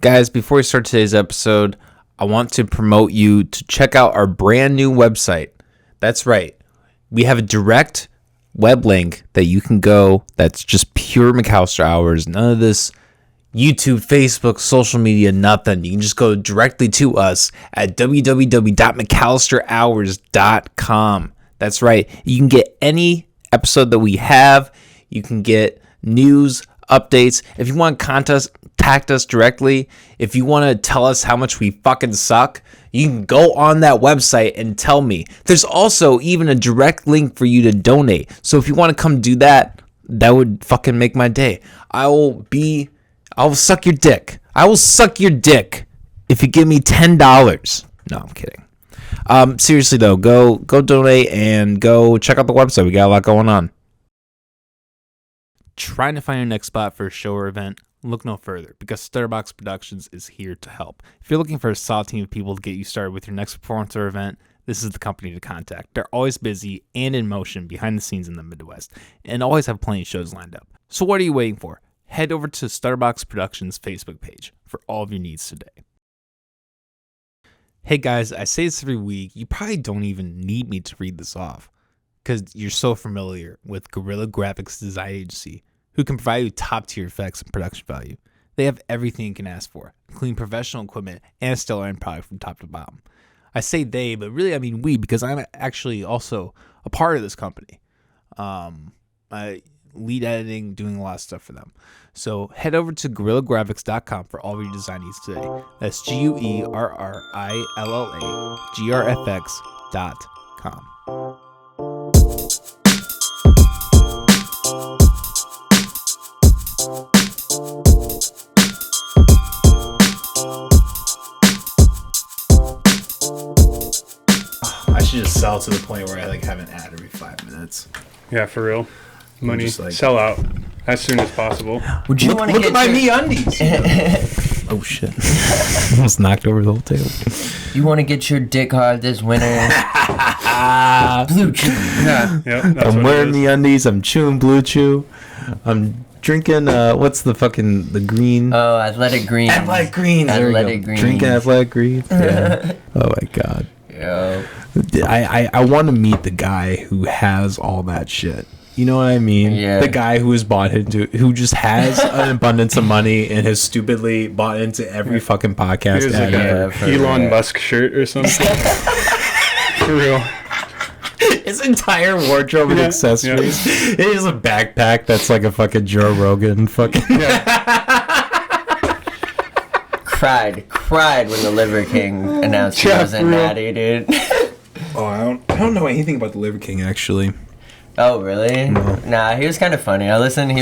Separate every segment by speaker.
Speaker 1: Guys, before we start today's episode, I want to promote you to check out our brand new website. That's right. We have a direct web link that you can go that's just pure McAllister Hours. None of this YouTube, Facebook, social media, nothing. You can just go directly to us at www.mcallisterhours.com. That's right. You can get any episode that we have. You can get news, updates. If you want to contact us directly, if you want to tell us how much we fucking suck, you can go on that website and tell me. There's also even a direct link for you to donate. So if you want to come do that, that would fucking make my day. I'll suck your dick. I will suck your dick if you give me $10. No, I'm kidding. Seriously though, go donate and go check out the website. We got a lot going on. Trying to find your next spot for a show or event? Look no further, because Stutterbox Productions is here to help. If you're looking for a solid team of people to get you started with your next performance or event, this is the company to contact. They're always busy and in motion behind the scenes in the Midwest, and always have plenty of shows lined up. So what are you waiting for? Head over to Stutterbox Productions' Facebook page for all of your needs today. Hey guys, I say this every week. You probably don't even need me to read this off, because you're so familiar with Guerrilla Graphics Design Agency, who can provide you top-tier effects and production value. They have everything you can ask for, including professional equipment and a stellar end product from top to bottom. I say they, but really I mean we, because I'm actually also a part of this company. I lead editing, doing a lot of stuff for them. So head over to GuerrillaGraphics.com for all of your design needs today. That's GuerrillaGraphics.com. I should just sell to the point where I have an ad every 5 minutes.
Speaker 2: Yeah, for real. Money, sell out as soon as possible.
Speaker 3: Would you want to get
Speaker 1: my MeUndies? Oh shit! Almost knocked over the whole table.
Speaker 3: You want to get your dick hard this winter? Blue Chew.
Speaker 2: Yeah,
Speaker 1: I'm wearing MeUndies. I'm chewing Blue Chew. I'm drinking. What's the green?
Speaker 3: Oh, Athletic Green.
Speaker 1: Athletic Green.
Speaker 3: Athletic Green.
Speaker 1: Drinking Athletic Green. Yeah. Oh my god.
Speaker 3: Yo.
Speaker 1: I want to meet the guy who has all that shit. You know what I mean?
Speaker 3: Yeah.
Speaker 1: The guy who is who just has an abundance of money and has stupidly bought into every fucking podcast.
Speaker 2: Here's like an Elon Musk shirt or something. For real.
Speaker 1: His entire wardrobe and accessories. Yeah. It is a backpack that's like a fucking Joe Rogan fucking.
Speaker 3: Cried when the Liver King announced he wasn't Natty, dude.
Speaker 1: Oh, I don't know anything about the Liver King actually.
Speaker 3: Oh, really?
Speaker 1: No.
Speaker 3: Nah, he was kind of funny. He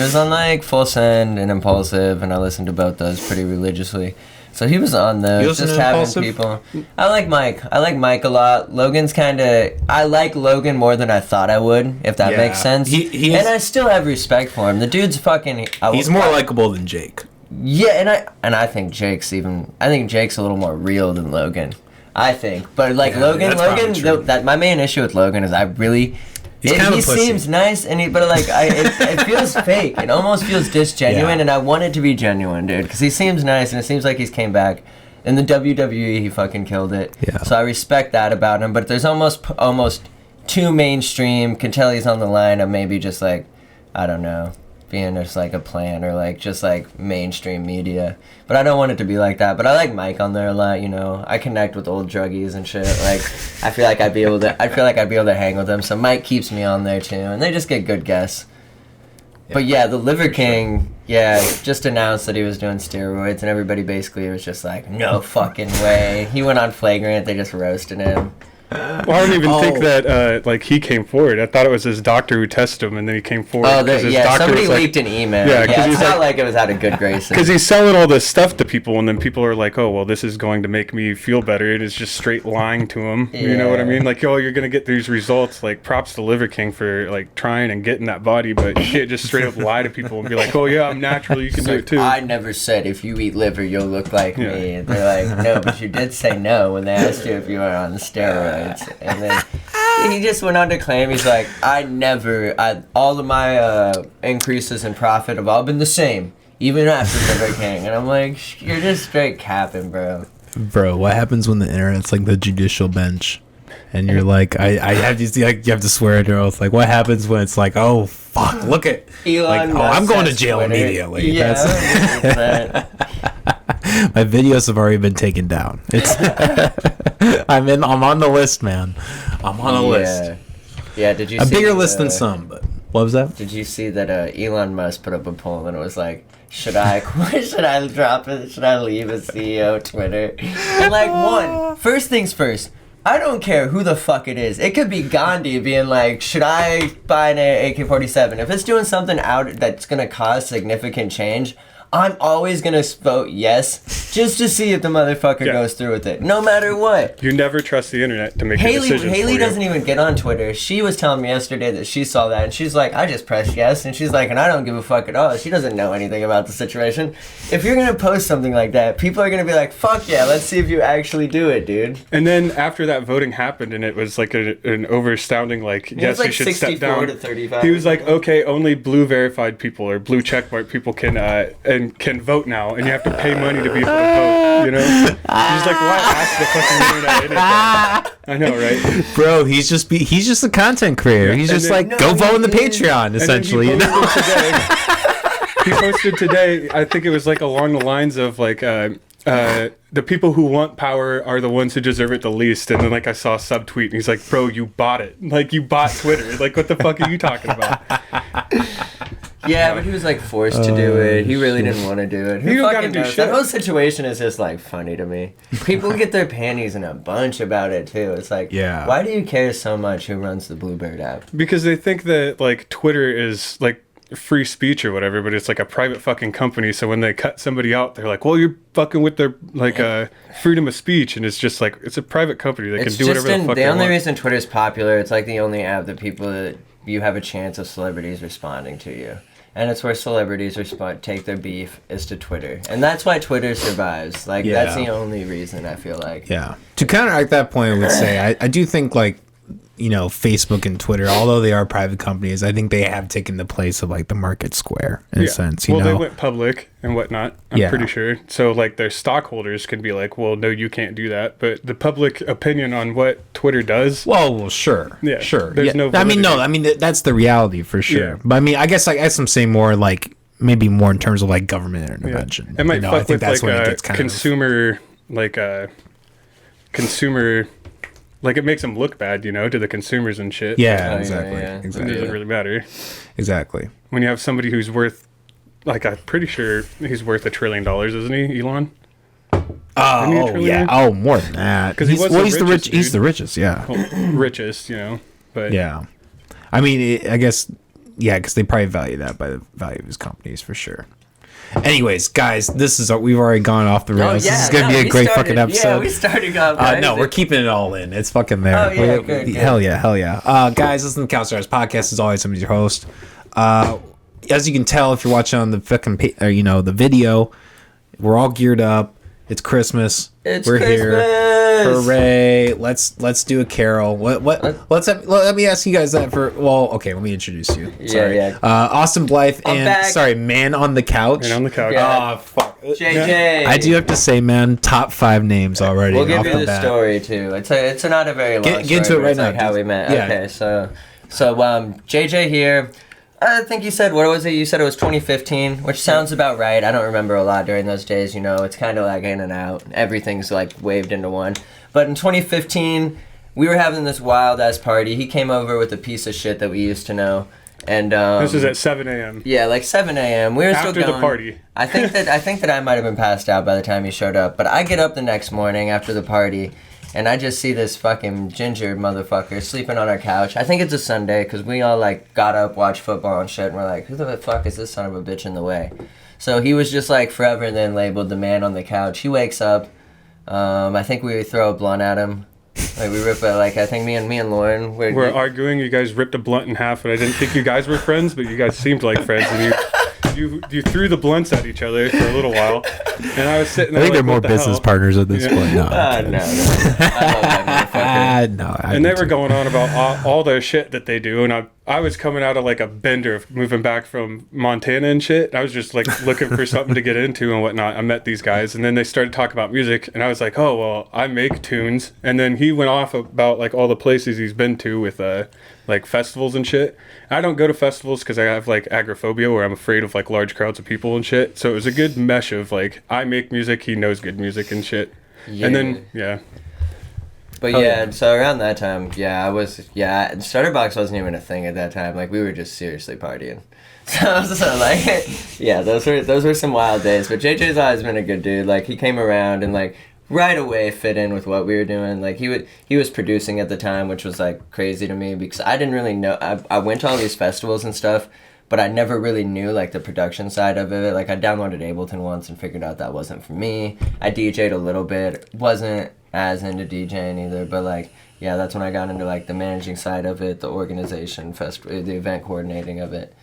Speaker 3: was on Full Send and Impulsive, and I listened to both those pretty religiously. So he was on those, just having Impulsive? People. I like Mike. I like Mike a lot. Logan's I like Logan more than I thought I would, if that makes sense. And I still have respect for him. The dude's fucking...
Speaker 1: He's more likable than Jake.
Speaker 3: Yeah, and I think Jake's a little more real than Logan. I think. But Logan, my main issue with Logan is he seems nice, it feels fake. It almost feels disgenuine, and I want it to be genuine, dude. Because he seems nice, and it seems like he's came back. In the WWE, he fucking killed it. Yeah. So I respect that about him. But there's almost too mainstream. Can tell he's on the line of maybe just I don't know, being just a plant or just mainstream media. But I don't want it to be like that. But I like Mike on there a lot, you know. I connect with old druggies and shit. I feel like I'd be able to hang with them. So Mike keeps me on there too, and they just get good guests. Yeah. But yeah, the Liver King, just announced that he was doing steroids, and everybody basically was just like, no fucking way. He went on Flagrant, they just roasted him.
Speaker 2: Well, I don't even think that he came forward. I thought it was his doctor who tested him, and then he came forward.
Speaker 3: Oh, somebody leaked an email. Yeah, it's not like it was out of good graces.
Speaker 2: Because he's selling all this stuff to people, and then people are like, "Oh, well, this is going to make me feel better." It is just straight lying to him. Yeah. You know what I mean? You're gonna get these results. Props to Liver King for trying and getting that body, but you can't just straight up lie to people and be like, "Oh yeah, I'm natural. You can do it too."
Speaker 3: I never said if you eat liver, you'll look like me. And they're like, "No, but you did say no when they asked you if you were on steroids." And then he just went on to claim, he's like, all of my increases in profit have all been the same. even after Liver King. And I'm like, you're just straight capping, bro.
Speaker 1: Bro, what happens when the internet's like the judicial bench? And you're like, I have to, like, you have to swear under oth. Like, what happens when it's like, oh fuck, look at
Speaker 3: Elon
Speaker 1: like, oh, I'm going to jail Twitter immediately.
Speaker 3: Yeah,
Speaker 1: my videos have already been taken down. It's I'm on the list, man. I'm on a list.
Speaker 3: Yeah, did you
Speaker 1: a
Speaker 3: see
Speaker 1: bigger list than some, but what was that?
Speaker 3: Did you see that Elon Musk put up a poll and it was like, should I drop it? Should I leave as CEO of Twitter? And like, first things first, I don't care who the fuck it is. It could be Gandhi being like, should I buy an AK-47? If it's doing something out that's going to cause significant change, I'm always going to vote yes, just to see if the motherfucker goes through with it, no matter what.
Speaker 2: You never trust the internet to make a decision.
Speaker 3: Haley doesn't even get on Twitter. She was telling me yesterday that she saw that, and she's like, I just pressed yes, and she's like, and I don't give a fuck at all. She doesn't know anything about the situation. If you're going to post something like that, people are going to be like, fuck yeah, let's see if you actually do it, dude.
Speaker 2: And then after that voting happened, and it was like an overstaunding, like, yes, you should step down.
Speaker 3: To 35.
Speaker 2: He was like, okay, only blue verified people or blue checkmark people can vote now, and you have to pay money to be able to vote, you know? He's like, why ask the fucking internet anything? I know, right?
Speaker 1: Bro, he's just a content creator. He's just like, go vote in the Patreon, essentially, you know?
Speaker 2: He posted today, I think it was like along the lines of like, the people who want power are the ones who deserve it the least. And then like I saw a subtweet and he's like, bro, you bought it. Like, you bought Twitter. Like, what the fuck are you talking about?
Speaker 3: Yeah, but he was like forced to do it. He really didn't want to do it. Who fucking knows? That whole situation is just like funny to me. People get their panties in a bunch about it too. It's like, why do you care so much who runs the Bluebird app?
Speaker 2: Because they think that like Twitter is like free speech or whatever, but it's like a private fucking company. So when they cut somebody out, they're like, well, you're fucking with their like freedom of speech, and it's just like, it's a private company. They can do whatever the fuck they want.
Speaker 3: The only reason Twitter's popular, it's like the only app that you have a chance of celebrities responding to you. And it's where celebrities take their beef is to Twitter. And that's why Twitter survives. Like, that's the only reason, I feel like.
Speaker 1: Yeah. To counteract that point, I would say, I do think, like, you know, Facebook and Twitter, although they are private companies, I think they have taken the place of, like, the market square, in a sense, you know?
Speaker 2: Well, they went public and whatnot, I'm pretty sure. So, like, their stockholders can be like, well, no, you can't do that. But the public opinion on what Twitter does...
Speaker 1: Well, sure. Yeah, sure.
Speaker 2: There's no
Speaker 1: validity. I mean, that's the reality, for sure. Yeah. But, I mean, I guess I'm saying more, like, maybe more in terms of, like, government intervention.
Speaker 2: Yeah. It might fuck with, like, a consumer, consumer... Like, it makes them look bad, you know, to the consumers and shit.
Speaker 1: Yeah, exactly.
Speaker 2: Exactly. It doesn't really matter.
Speaker 1: Exactly.
Speaker 2: When you have somebody who's worth, like, I'm pretty sure he's worth $1 trillion, isn't he, Elon?
Speaker 1: Oh, yeah. Oh, more than that. Because he's the richest, yeah.
Speaker 2: Well, richest, you know. But
Speaker 1: yeah. I mean, I guess, yeah, because they probably value that by the value of his companies, for sure. Anyways, guys, we've already gone off the rails. This is gonna be a great fucking episode.
Speaker 3: Yeah, we started off.
Speaker 1: No, we're keeping it all in. It's fucking there.
Speaker 3: Oh, yeah, good.
Speaker 1: Hell yeah. Guys, listen to the Couchstars podcast. As always, I'm your host. As you can tell, if you're watching on the fucking the video, we're all geared up. It's Christmas. We're
Speaker 3: Christmas.
Speaker 1: Here. Hooray! Let's do a carol. Let me ask you guys that for. Well, okay. Let me introduce you. Sorry.
Speaker 3: Yeah.
Speaker 1: Austin Blythe man on the couch.
Speaker 2: Man on the couch.
Speaker 3: Yeah.
Speaker 1: Oh fuck.
Speaker 3: JJ.
Speaker 1: I do have to say, man, top 5 names already.
Speaker 3: We'll give you the story too. It's not a very long story.
Speaker 1: Get into it right now.
Speaker 3: Like how we met.
Speaker 1: Yeah.
Speaker 3: Okay, so JJ here. I think you said, what was it? You said it was 2015, which sounds about right. I don't remember a lot during those days, you know. It's kind of like in and out. Everything's like waved into one. But in 2015, we were having this wild-ass party. He came over with a piece of shit that we used to know. And
Speaker 2: this was at 7 a.m.
Speaker 3: Yeah, like 7 a.m. We were still going.
Speaker 2: After the party.
Speaker 3: I think that I might have been passed out by the time he showed up. But I get up the next morning after the party, and I just see this fucking ginger motherfucker sleeping on our couch. I think it's a Sunday, because we all, like, got up, watched football and shit, and we're like, who the fuck is this son of a bitch in the way? So he was just, like, forever and then labeled the man on the couch. He wakes up. I think we throw a blunt at him. Like, we rip it, like, I think me and Lauren...
Speaker 2: We're arguing. You guys ripped a blunt in half, and I didn't think you guys were friends, but you guys seemed like friends, and you threw the blunts at each other for a little while, and I was sitting there.
Speaker 1: I think they're more business partners at this point. No,
Speaker 3: no. I love that motherfucker.
Speaker 1: No,
Speaker 2: and they were going on about all their shit that they do, and I was coming out of like a bender moving back from Montana and shit. I was just like looking for something to get into and whatnot. I met these guys and then they started talking about music and I was like, oh, well, I make tunes. And then he went off about like all the places he's been to with like festivals and shit. I don't go to festivals because I have like agoraphobia where I'm afraid of like large crowds of people and shit. So it was a good mesh of like, I make music, he knows good music and shit. Yeah. And then, yeah.
Speaker 3: But so around that time, Stutterbox wasn't even a thing at that time. Like, we were just seriously partying. So like, yeah, those were some wild days. But JJ's always been a good dude. Like, he came around and like right away fit in with what we were doing. Like, he was producing at the time, which was like crazy to me because I didn't really know. I went to all these festivals and stuff, but I never really knew like the production side of it. Like, I downloaded Ableton once and figured out that wasn't for me. I DJ'd a little bit, wasn't as into DJing either, but like, yeah, that's when I got into like the managing side of it, the organization, the event coordinating of it.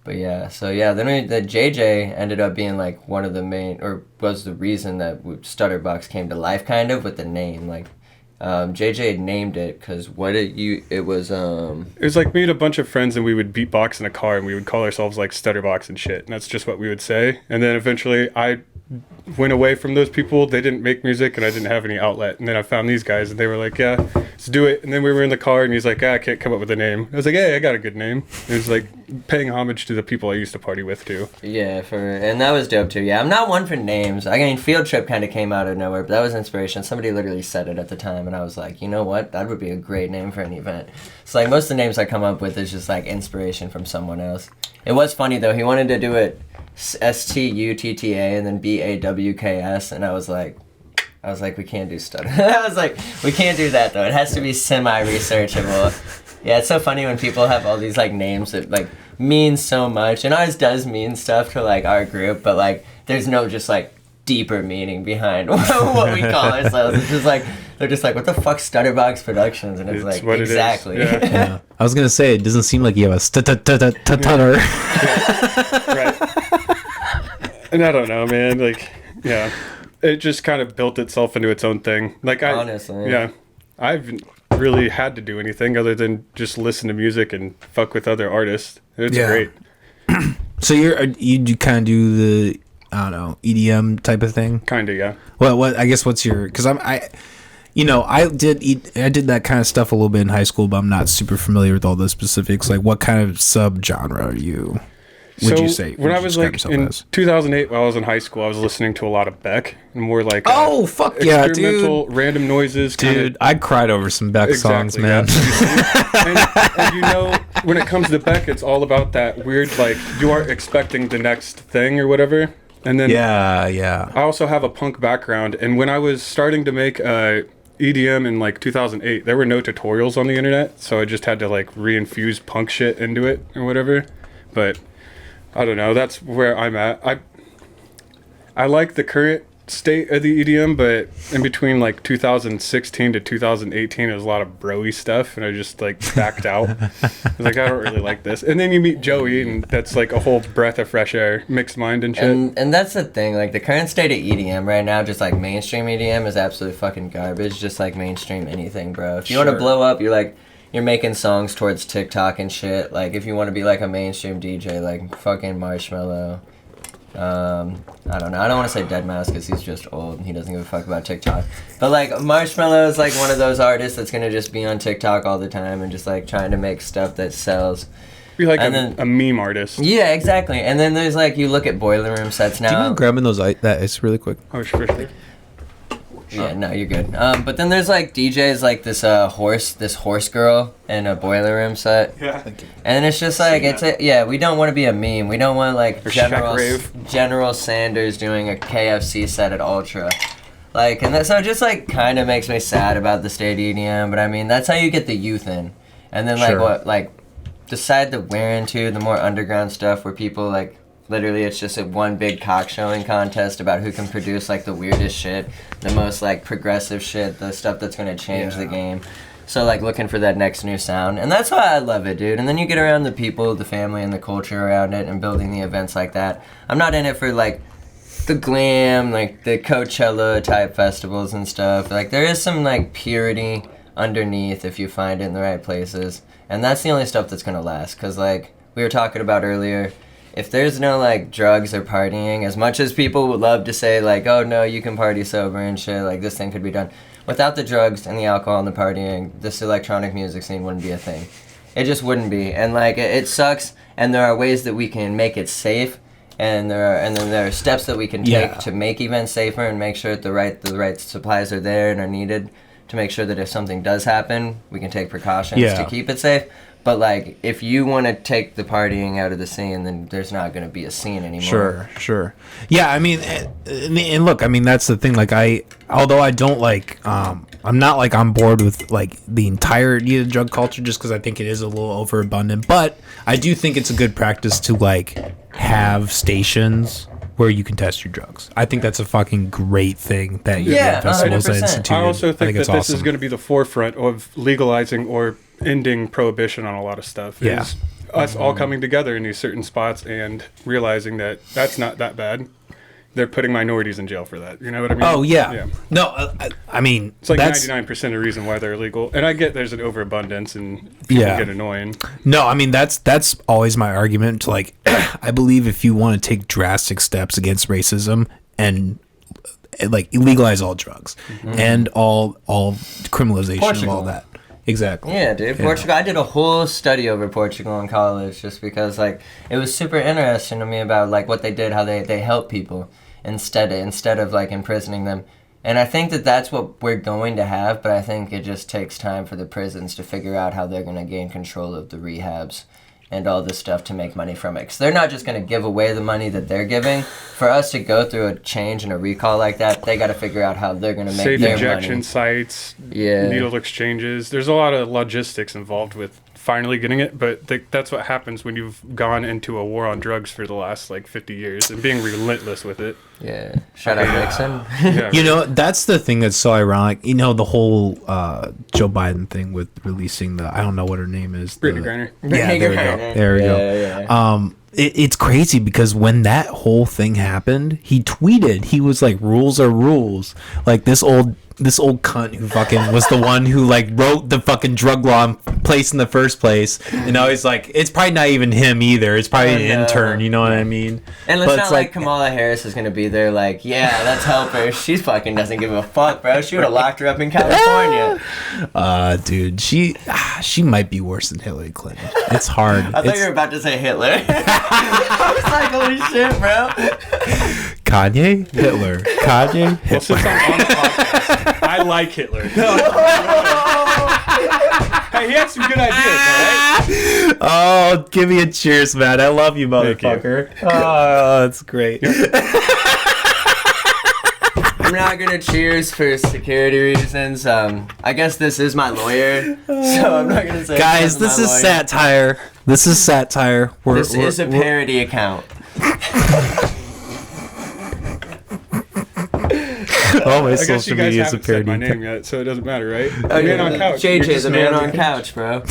Speaker 3: But yeah, so yeah, then the JJ ended up being like one of the main, or was the reason that Stutterbox came to life, kind of, with the name. Like, JJ named it because it was
Speaker 2: like me and a bunch of friends and we would beatbox in a car and we would call ourselves like Stutterbox and shit, and that's just what we would say. And then eventually I went away from those people. They didn't make music and I didn't have any outlet, and then I found these guys and they were like, yeah, let's do it. And then we were in the car and he's like, I can't come up with a name. I was like, hey, I got a good name. It was like paying homage to the people I used to party with too.
Speaker 3: Yeah, and that was dope too. Yeah, I'm not one for names. I mean, Field Trip kind of came out of nowhere, but that was inspiration. Somebody literally said it at the time and I was like, you know what, that would be a great name for an event. So like most of the names I come up with is just like inspiration from someone else. It was funny though, he wanted to do it Stutta and then BAWKS, and I was like, we can't do stutter. I was like, we can't do that though. It has to be semi-researchable. Yeah, it's so funny when people have all these like names that like mean so much, and ours does mean stuff to like our group, but like there's no just like deeper meaning behind what we call ourselves. It's just like, they're just like, what the fuck, Stutterbox Productions? And it's like, exactly.
Speaker 1: Yeah. I was gonna say, it doesn't seem like you have a stutter.
Speaker 2: Right. And I don't know, man. Like, yeah, it just kind of built itself into its own thing. Like,
Speaker 3: honestly,
Speaker 2: yeah, I haven't really had to do anything other than just listen to music and fuck with other artists. It's great.
Speaker 1: So you kind of do the, I don't know, EDM type of thing?
Speaker 2: Kind of, yeah.
Speaker 1: Well, what I guess what's your, because I did that kind of stuff a little bit in high school, but I'm not super familiar with all the specifics. Like, what kind of subgenre are you? Would you say?
Speaker 2: When I was like in 2008, while I was in high school, I was listening to a lot of Beck and more like experimental, random noises.
Speaker 1: Dude, I cried over some Beck songs, man.
Speaker 2: and you know, when it comes to Beck, it's all about that weird, like, you aren't expecting the next thing or whatever. And then I also have a punk background, and when I was starting to make EDM in like 2008, there were no tutorials on the internet, so I just had to like reinfuse punk shit into it or whatever. But I don't know, that's where I'm at. I like the current state of the EDM, but in between like 2016 to 2018, there was a lot of bro-y stuff, and I just like backed out. I was like, I don't really like this. And then you meet Joey, and that's like a whole breath of fresh air, mixed mind and shit.
Speaker 3: And that's the thing, like the current state of EDM right now, just like mainstream EDM is absolutely fucking garbage, just like mainstream anything, bro. If you want to blow up, you're making songs towards TikTok and shit. Like, if you want to be like a mainstream DJ, like fucking Marshmello. I don't know. I don't want to say Deadmau5 because he's just old and he doesn't give a fuck about TikTok. But like, Marshmello is like one of those artists that's gonna just be on TikTok all the time and just like trying to make stuff that sells.
Speaker 2: Be like a meme artist.
Speaker 3: Yeah, exactly. And then there's like, you look at Boiler Room sets now.
Speaker 1: Do you mind grabbing that ice really quick?
Speaker 2: Oh, sure.
Speaker 3: Yeah, no, you're good. But then there's like DJs like this horse girl in a Boiler Room set.
Speaker 2: Yeah.
Speaker 3: And it's just like, we don't want to be a meme. We don't want like General Sanders doing a KFC set at Ultra. Like, and so it just like kind of makes me sad about the state EDM, but I mean, that's how you get the youth in. And then like decide to wear into the more underground stuff where people like, literally, it's just one big cock showing contest about who can produce like the weirdest shit, the most like progressive shit, the stuff that's gonna change the game. So like looking for that next new sound, and that's why I love it, dude. And then you get around the people, the family, and the culture around it, and building the events like that. I'm not in it for like the glam, like the Coachella type festivals and stuff. Like there is some like purity underneath if you find it in the right places. And that's the only stuff that's going to last. Because, like, we were talking about earlier, if there's no, like, drugs or partying, as much as people would love to say, like, oh, no, you can party sober and shit, like, this thing could be done. Without the drugs and the alcohol and the partying, this electronic music scene wouldn't be a thing. It just wouldn't be. And, like, it sucks, and there are ways that we can make it safe, and then there are steps that we can take to make events safer and make sure that the right supplies are there and are needed to make sure that if something does happen, we can take precautions to keep it safe. But, like, if you want to take the partying out of the scene, then there's not going to be a scene anymore.
Speaker 1: Sure. Yeah, I mean, and look, I mean, that's the thing. Like, although I don't like, I'm not, like, on board with, like, the entirety of the drug culture just because I think it is a little overabundant. But I do think it's a good practice to, like, have stations where you can test your drugs. I think that's a fucking great thing that your festivals instituted.
Speaker 2: I also think that this
Speaker 1: awesome.
Speaker 2: is going to be the forefront of legalizing or ending prohibition on a lot of stuff.
Speaker 1: Yeah.
Speaker 2: Is us all coming together in these certain spots and realizing that that's not that bad. They're putting minorities in jail for that. You know what I mean?
Speaker 1: Oh, yeah. No, I mean...
Speaker 2: It's like 99% of the reason why they're illegal. And I get there's an overabundance and people get annoying.
Speaker 1: No, I mean, that's always my argument. Like, I believe if you want to take drastic steps against racism and, like, legalize all drugs and all criminalization of all that. Exactly.
Speaker 3: Yeah, dude. Portugal. I did a whole study over Portugal in college just because, like, it was super interesting to me about, like, what they did, how they help people instead of, like, imprisoning them. And I think that that's what we're going to have, but I think it just takes time for the prisons to figure out how they're going to gain control of the rehabs and all this stuff to make money from it. Because they're not just going to give away the money that they're giving. For us to go through a change and a recall like that, they got to figure out how they're going to make
Speaker 2: safe
Speaker 3: their
Speaker 2: injection
Speaker 3: money.
Speaker 2: sites, needle exchanges. There's a lot of logistics involved with finally getting it, but that's what happens when you've gone into a war on drugs for the last, like, 50 years and being relentless with it.
Speaker 3: Yeah. Shout out Nixon.
Speaker 2: Yeah.
Speaker 1: You know, that's the thing that's so ironic. You know, the whole Joe Biden thing with releasing I don't know what her name is.
Speaker 2: Brittany Griner.
Speaker 1: Yeah, there we go. There we go.
Speaker 3: Yeah.
Speaker 1: It's crazy because when that whole thing happened, he tweeted, he was like, rules are rules. Like, this old cunt who fucking was the one who, like, wrote the fucking drug law in place in the first place. And now he's like, it's probably not even him either. It's probably an intern, you know what I mean?
Speaker 3: And it's not like Kamala Harris is going to be there like, yeah, let's help her. She fucking doesn't give a fuck, bro. She would have locked her up in California.
Speaker 1: Dude, she might be worse than Hillary Clinton. It's hard.
Speaker 3: I thought you were about to say Hitler. I was like, holy shit, bro.
Speaker 1: Kanye, Hitler. Kanye, Hitler.
Speaker 2: Well, since I'm on the podcast, I like Hitler. Hey, he had some good ideas, all right?
Speaker 1: Oh, give me a cheers, man. I love you, motherfucker. Oh, that's great.
Speaker 3: I'm not gonna cheers for security reasons. I guess this is my lawyer, so I'm not gonna say.
Speaker 1: Guys, this is satire. This is satire.
Speaker 3: This is a parody account.
Speaker 1: Oh, my
Speaker 2: I guess you
Speaker 1: social
Speaker 2: guys
Speaker 1: media is a
Speaker 2: haven't said
Speaker 1: parody.
Speaker 2: my name yet, so it doesn't matter, right?
Speaker 3: Oh,
Speaker 2: Man on couch. You're
Speaker 3: JJ,
Speaker 2: just
Speaker 3: the man on couch, bro.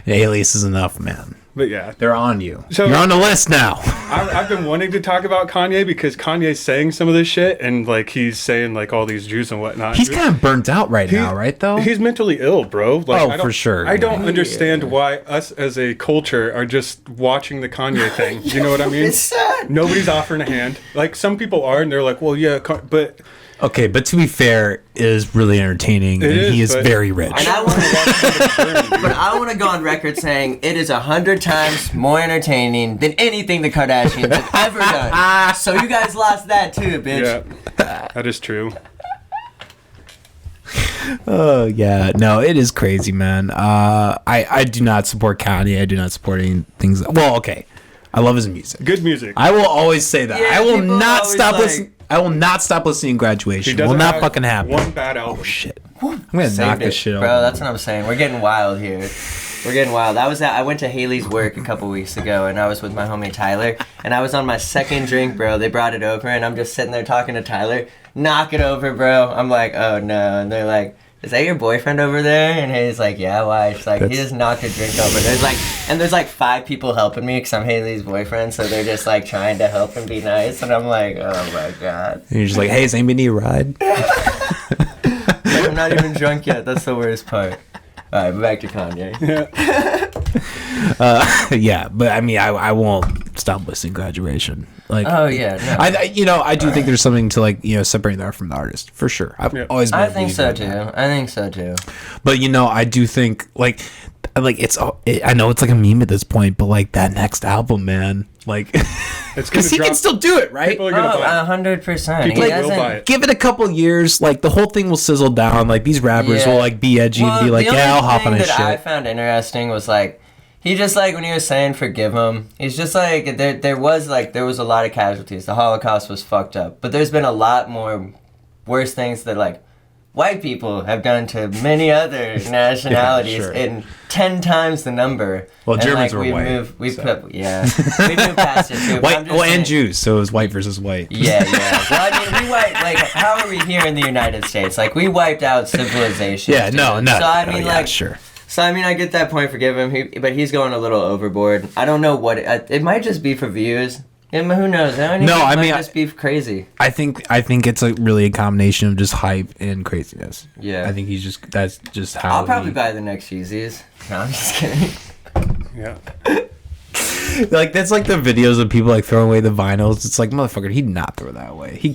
Speaker 1: An alias is enough, man.
Speaker 2: But yeah,
Speaker 1: They're on you.
Speaker 2: So-
Speaker 1: You're on the list now.
Speaker 2: I've been wanting to talk about Kanye because Kanye's saying some of this shit, and, like, he's saying, like, all these Jews and whatnot.
Speaker 1: He's kind of burnt out right now, right, though?
Speaker 2: He's mentally ill, bro. Like,
Speaker 1: Oh,
Speaker 2: I don't-
Speaker 1: for sure.
Speaker 2: I don't understand why us as a culture are just watching the Kanye thing. You know what I mean?
Speaker 3: It's sad.
Speaker 2: Nobody's offering a hand. Like, some people are, and they're like, well, yeah, but...
Speaker 1: Okay, but to be fair, it is really entertaining, and he is very rich.
Speaker 3: And I want to go on record saying it is 100 times more entertaining than anything the Kardashians have ever done. So you guys lost that too, bitch.
Speaker 2: Yeah, that is true.
Speaker 1: Oh, yeah. No, it is crazy, man. I do not support Kanye. I do not support any things. Well, okay. I love his music.
Speaker 2: Good music.
Speaker 1: I will always say that.
Speaker 3: Yeah,
Speaker 1: I will
Speaker 3: people
Speaker 1: not
Speaker 3: always
Speaker 1: stop
Speaker 3: like-
Speaker 1: listening. I will not stop listening to Graduation.
Speaker 2: He doesn't
Speaker 1: Will not
Speaker 2: have
Speaker 1: fucking happen.
Speaker 2: One bad album.
Speaker 1: Oh, shit. I'm going to
Speaker 3: Saved
Speaker 1: knock
Speaker 3: it.
Speaker 1: this shit
Speaker 3: Bro,
Speaker 1: over.
Speaker 3: that's what I'm saying. We're getting wild here. We're getting wild. I went to Haley's work a couple weeks ago, and I was with my homie Tyler, and I was on my second drink, bro. They brought it over, and I'm just sitting there talking to Tyler. Knock it over, bro. I'm like, oh, no. And they're like, is that your boyfriend over there? And he's like, yeah, why? She's like, he just knocked a drink over. There's like 5 people helping me because I'm Haley's boyfriend, so they're just like trying to help and be nice, and I'm like, oh my god.
Speaker 1: And you're just like, hey, does anybody need a ride?
Speaker 3: Like, I'm not even drunk yet. That's the worst part. All right, but back to Kanye.
Speaker 1: Yeah, but I mean, I won't stop listening to Graduation. Like,
Speaker 3: Oh yeah, no.
Speaker 1: I do think there's something to like, separating the art from the artist for sure. I've always been
Speaker 3: I think so too. I think so too.
Speaker 1: But I do think like I know it's like a meme at this point, but like that next album, man, like, because he can still do it, right?
Speaker 2: People are gonna buy it.
Speaker 3: 100%.
Speaker 2: People will buy it.
Speaker 1: Give it a couple years, like the whole thing will sizzle down. Like these rappers will like be edgy and be like, yeah, I'll hop on his shit.
Speaker 3: The only thing that I found interesting was like, he just like when he was saying forgive him, he's just like there was a lot of casualties. The Holocaust was fucked up, but there's been a lot more worse things that like white people have done to many other nationalities in 10 times the number.
Speaker 1: Well, Germans were white.
Speaker 3: We moved past it too.
Speaker 1: White, and Jews, so it was white versus white.
Speaker 3: Yeah. Well, I mean, we wiped, like, how are we here in the United States? Like, we wiped out civilization.
Speaker 1: Yeah, no.
Speaker 3: So, I mean,
Speaker 1: sure.
Speaker 3: So, I mean, I get that point, forgive him, but he's going a little overboard. I don't know what, it might just be for views. And who knows? I mean, just be crazy.
Speaker 1: I think it's really a combination of just hype and craziness.
Speaker 3: Yeah.
Speaker 1: I think that's just how.
Speaker 3: I'll probably buy the next Yeezys. No, I'm just kidding.
Speaker 2: Yeah.
Speaker 1: Like that's like the videos of people like throwing away the vinyls. It's like, motherfucker, he'd not throw that away. He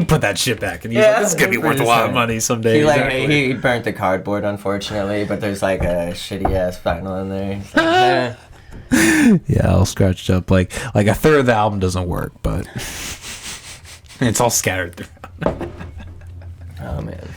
Speaker 1: put that shit back, and he's like, this is gonna be worth a lot of money someday.
Speaker 3: He burnt the cardboard, unfortunately, but there's like a shitty ass vinyl in there. He's like,
Speaker 1: yeah, all scratched up. Like a third of the album doesn't work, but it's all scattered throughout.
Speaker 3: Oh man.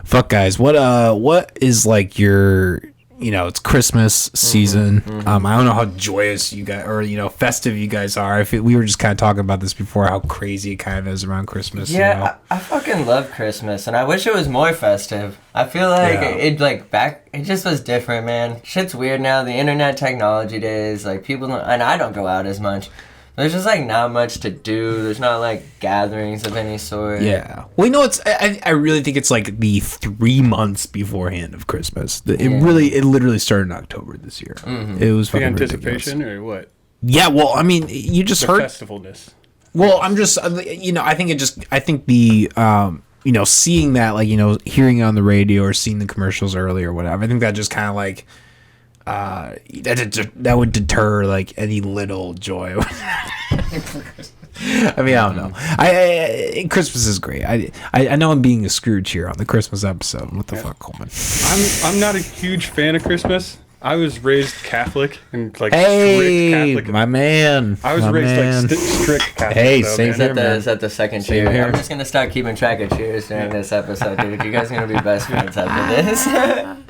Speaker 1: Fuck guys, what is like your it's Christmas season. I don't know how joyous you guys or festive you guys are. We were just kind of talking about this before, how crazy it kind of is around Christmas.
Speaker 3: Yeah, I fucking love Christmas, and I wish it was more festive. I feel like it just was different, man. Shit's weird now. The internet technology days, like people don't, and I don't go out as much. There's just like not much to do. There's not like gatherings of any sort.
Speaker 1: Yeah. Well, it's I really think it's like the 3 months beforehand of Christmas. It literally started in October this year. Mm-hmm. It was fucking
Speaker 2: the anticipation
Speaker 1: ridiculous.
Speaker 2: Or what?
Speaker 1: Yeah. Well, I mean, you just heard
Speaker 2: festivalness.
Speaker 1: Well, I'm just I think the seeing that, like, hearing it on the radio or seeing the commercials early or whatever, I think that just kind of like that would deter like any little joy. I mean, I don't know. Christmas is great. I know I'm being a Scrooge here on the Christmas episode. What the fuck, Coleman?
Speaker 2: I'm not a huge fan of Christmas. I was raised Catholic and strict Catholic.
Speaker 1: My man.
Speaker 2: I was raised strict Catholic.
Speaker 1: Hey, same here, man.
Speaker 3: Is that the second cheer? I'm just gonna start keeping track of cheers during this episode, dude. You guys are gonna be best friends after this.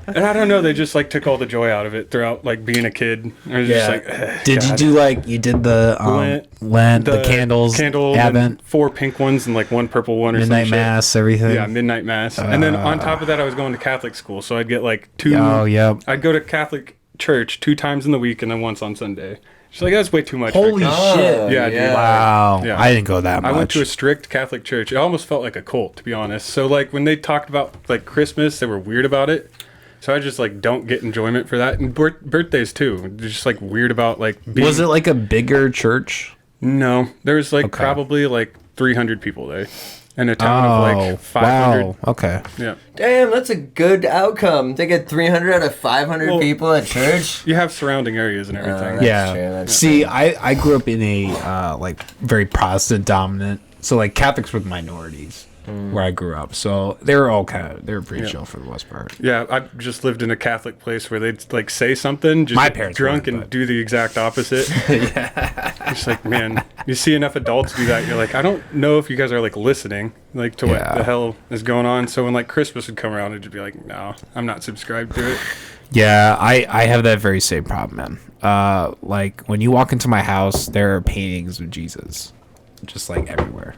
Speaker 2: And I don't know, they just like took all the joy out of it throughout like being a kid. I was just like,
Speaker 1: did you do the Lent, the candles, Advent,
Speaker 2: 4 pink ones and like 1 purple one or something.
Speaker 1: Midnight Mass, everything.
Speaker 2: Yeah, midnight Mass. And then on top of that, I was going to Catholic school, so I'd get like 2.
Speaker 1: Oh, yeah.
Speaker 2: I'd go to Catholic church 2 times in the week and then once on Sunday. She's like, that's way too much.
Speaker 1: Holy shit.
Speaker 2: Yeah, dude.
Speaker 1: Wow.
Speaker 2: Yeah.
Speaker 1: I didn't go that much.
Speaker 2: I went to a strict Catholic church. It almost felt like a cult, to be honest. So like when they talked about like Christmas, they were weird about it. So I just like don't get enjoyment for that. And birthdays too. They're just like weird about like being...
Speaker 1: Was it like a bigger church?
Speaker 2: No. There was like probably like 300 people there. In a town of like 500.
Speaker 1: Wow. Okay.
Speaker 2: Yeah.
Speaker 3: Damn, that's a good outcome. They get 300 out of 500 people at church.
Speaker 2: You have surrounding areas and everything.
Speaker 3: That's true.
Speaker 1: See, I grew up in a like very Protestant dominant. So like Catholics were the minorities where I grew up. So they were pretty chill for the most part.
Speaker 2: Yeah, I just lived in a Catholic place where they'd like say something, just
Speaker 1: my
Speaker 2: get
Speaker 1: parents
Speaker 2: drunk and do the exact opposite. It's like, man, you see enough adults do that, you're like, I don't know if you guys are like listening like to what the hell is going on. So when like Christmas would come around, it'd be like, no, I'm not subscribed to it.
Speaker 1: Yeah, I have that very same problem, man. Like when you walk into my house, there are paintings of Jesus just like everywhere.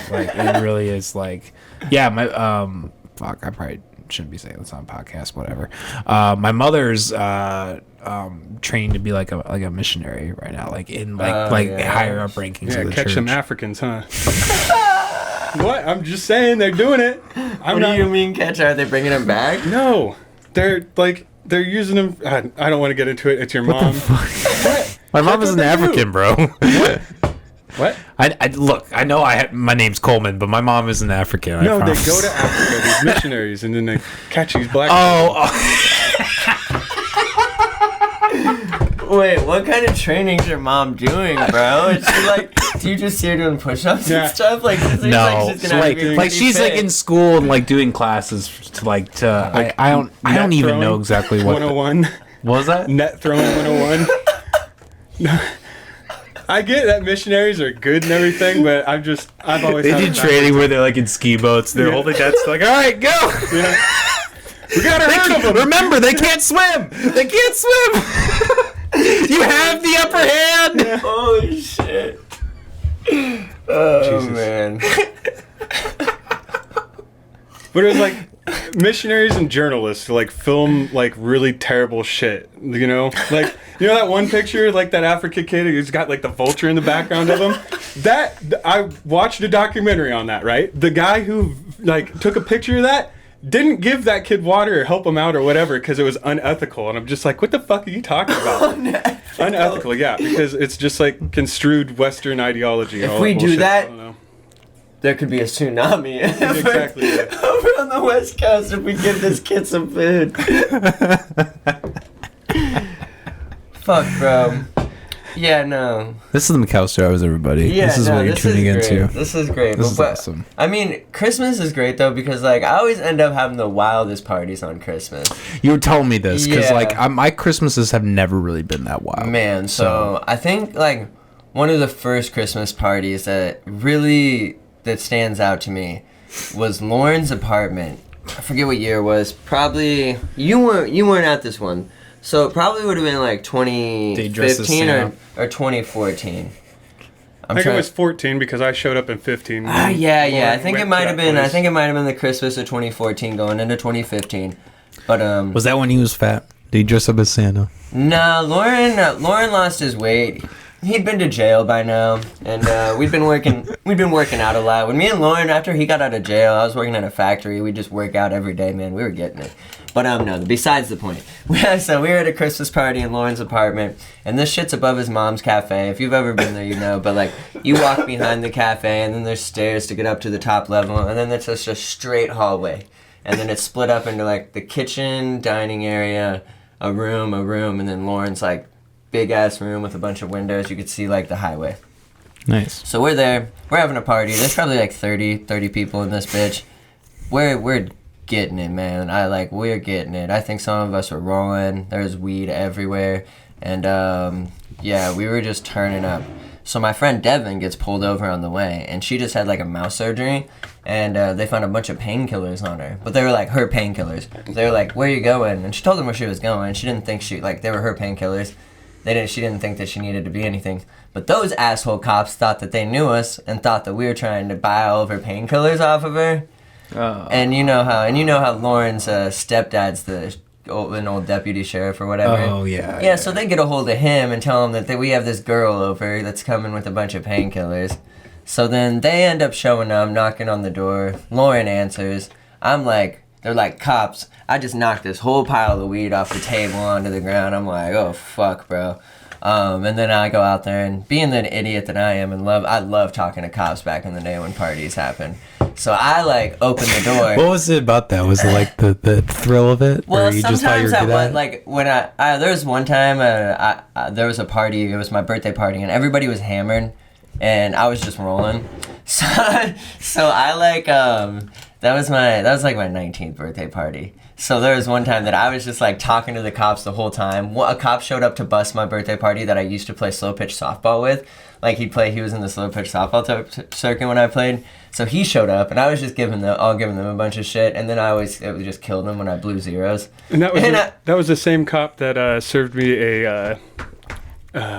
Speaker 1: Like it really is like, yeah, my fuck, I probably shouldn't be saying this on a podcast, whatever. My mother's trained to be like a missionary right now, like in higher up rankings of the
Speaker 2: catch
Speaker 1: church.
Speaker 2: some Africans, huh? What? I'm just saying they're doing it.
Speaker 3: What do you mean catch? Are they bringing them back?
Speaker 2: No, they're using them. I don't want to get into it. It's your mom.
Speaker 1: What? My mom is an African, bro.
Speaker 2: What?
Speaker 1: I look. I know my name's Coleman, but my mom is an African.
Speaker 2: No, they go to Africa. These missionaries, and then they catch these black.
Speaker 1: Oh.
Speaker 3: Wait, what kind of training is your mom doing, bro? Is she like, do you just see her doing push-ups and stuff? Like,
Speaker 1: no,
Speaker 3: like she's gonna
Speaker 1: like she's like in school and like doing classes to like I don't even know exactly what
Speaker 2: 101.
Speaker 1: What was that?
Speaker 2: Net throwing 101. I get that missionaries are good and everything, but I've always
Speaker 1: they do training where they're like in ski boats. They're holding nets. Like, all right, go.
Speaker 2: Yeah. We gotta hurt them.
Speaker 1: Remember, they can't swim. They can't swim. You have the upper hand.
Speaker 3: Yeah. Holy shit. Oh, Jesus. Man.
Speaker 2: But it was like missionaries and journalists like film like really terrible shit, you know? Like, you know that one picture, like that African kid who's got like the vulture in the background of him? That, I watched a documentary on that, right? The guy who like took a picture of that didn't give that kid water or help him out or whatever because it was unethical. And I'm just like, what the fuck are you talking about? Unethical, yeah, because it's just like construed Western ideology.
Speaker 3: If we do that, there could be a tsunami.
Speaker 2: Exactly.
Speaker 3: Over on the West Coast if we give this kid some food. Fuck, bro. Yeah, no.
Speaker 1: This is the McAllister Hours, everybody.
Speaker 3: Yeah,
Speaker 1: this is what you're tuning into.
Speaker 3: This is great.
Speaker 1: This is awesome.
Speaker 3: I mean, Christmas is great, though, because, like, I always end up having the wildest parties on Christmas.
Speaker 1: You were telling me this, because, like, my Christmases have never really been that wild.
Speaker 3: Man, so I think, like, one of the first Christmas parties that stands out to me was Lauren's apartment. I forget what year it was. Probably, you weren't at this one. So it probably would have been like 2015 or 2014.
Speaker 2: I think it was 14 because I showed up in 15.
Speaker 3: Yeah. I think it might have been. I think it might have been the Christmas of 2014 going into 2015. But
Speaker 1: was that when he was fat? Did he dress up as Santa?
Speaker 3: Nah, Lauren lost his weight. He'd been to jail by now, and we'd been working out a lot. When me and Lauren, after he got out of jail, I was working at a factory. We just work out every day, man. We were getting it. But no, besides the point. So we were at a Christmas party in Lauren's apartment, and this shit's above his mom's cafe. If you've ever been there, you know. But like, you walk behind the cafe, and then there's stairs to get up to the top level, and then it's just a straight hallway, and then it's split up into like the kitchen, dining area, a room, and then Lauren's like big ass room with a bunch of windows. You could see like the highway.
Speaker 1: Nice.
Speaker 3: So we're there. We're having a party. There's probably like 30 people in this bitch. We're getting it, man. We're getting it. I think some of us were rolling. There's weed everywhere. And yeah, we were just turning up. So my friend Devin gets pulled over on the way, and she just had like a mouth surgery, and they found a bunch of painkillers on her. But they were like her painkillers. They were like, "Where are you going?" And she told them where she was going. She didn't think they were her painkillers. She didn't think that she needed to be anything. But those asshole cops thought that they knew us and thought that we were trying to buy all of her painkillers off of her. Oh. And you know how Lauren's stepdad's an old deputy sheriff or whatever.
Speaker 1: Oh yeah.
Speaker 3: Yeah, so they get a hold of him and tell him that we have this girl over that's coming with a bunch of painkillers. So then they end up showing up, knocking on the door. Lauren answers. They're like, "Cops, I just knocked this whole pile of weed off the table onto the ground." I'm like, "Oh, fuck, bro." And then I go out there, and being the idiot that I am I love talking to cops back in the day when parties happened. So I like open the door.
Speaker 1: What was it about that? Was it like the thrill of it?
Speaker 3: Well, sometimes there was one time there was a party. It was my birthday party, and everybody was hammered, and I was just rolling. So I like that was like my 19th birthday party. So there was one time that I was just like talking to the cops the whole time. A cop showed up to bust my birthday party that I used to play slow pitch softball with. Like he was in the slow pitch softball circuit when I played. So he showed up, and I was just giving them a bunch of shit, and then it just killed them when I blew zeros.
Speaker 2: And that was the same cop that served me a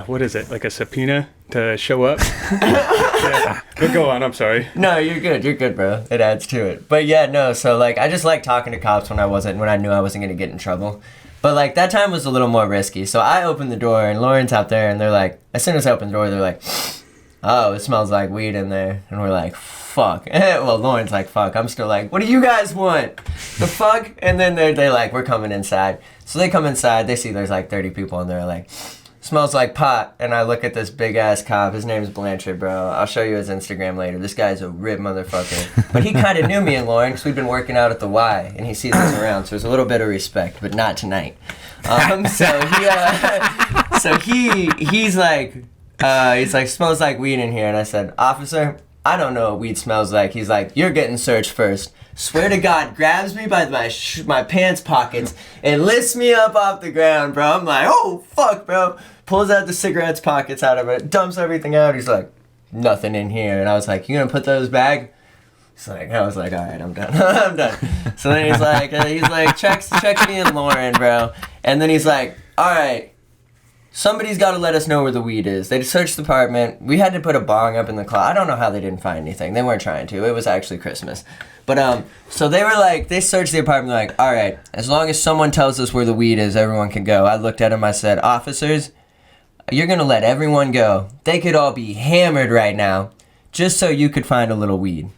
Speaker 2: what is it, like a subpoena to show up? Yeah. But go on, I'm sorry.
Speaker 3: No, you're good, bro. It adds to it. But yeah, no, so like I just like talking to cops when I knew I wasn't gonna get in trouble. But like that time was a little more risky. So I opened the door, and Lauren's out there, and they're like, as soon as I opened the door, they're like, "Oh, it smells like weed in there." And we're like, "Fuck." Well, Lauren's like, "Fuck." I'm still like, "What do you guys want? The fuck?" And then they're like, "We're coming inside." So they come inside, they see there's like 30 people in there, like, smells like pot. And I look at this big ass cop. His name's Blanchard, bro. I'll show you his Instagram later. This guy's a rip motherfucker. But he kind of knew me and Lauren because we'd been working out at the Y, and he sees us around. So there's a little bit of respect, but not tonight. He's like, smells like weed in here. And I said, officer, I don't know what weed smells like. He's like, you're getting searched first. Swear to God, grabs me by my pants pockets and lifts me up off the ground, bro. I'm like, oh, fuck, bro. Pulls out the cigarettes pockets out of it, dumps everything out. He's like, nothing in here. And I was like, you gonna put those back? I was like, all right, I'm done. I'm done. So then he's like, checks me and Lauren, bro. And then he's like, all right, somebody's got to let us know where the weed is. They searched the apartment. We had to put a bong up in the closet. I don't know how they didn't find anything. They weren't trying to. It was actually Christmas. But, so they were like, they searched the apartment, like, all right, as long as someone tells us where the weed is, everyone can go. I looked at him, I said, officers, you're going to let everyone go. They could all be hammered right now, just so you could find a little weed.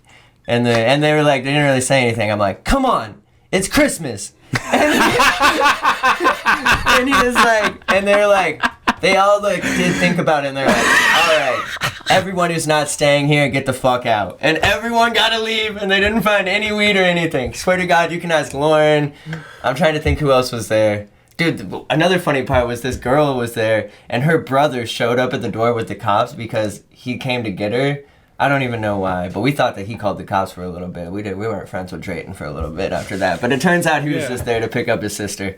Speaker 3: And they were like, they didn't really say anything. I'm like, come on, it's Christmas. And he was like, and they were like, they all like did think about it, and they're like, all right, everyone who's not staying here, get the fuck out. And everyone got to leave, and they didn't find any weed or anything. Swear to God, you can ask Lauren. I'm trying to think who else was there. Dude, another funny part was this girl was there, and her brother showed up at the door with the cops because he came to get her. I don't even know why, but we thought that he called the cops for a little bit. We weren't friends with Drayton for a little bit after that. But it turns out he was just there to pick up his sister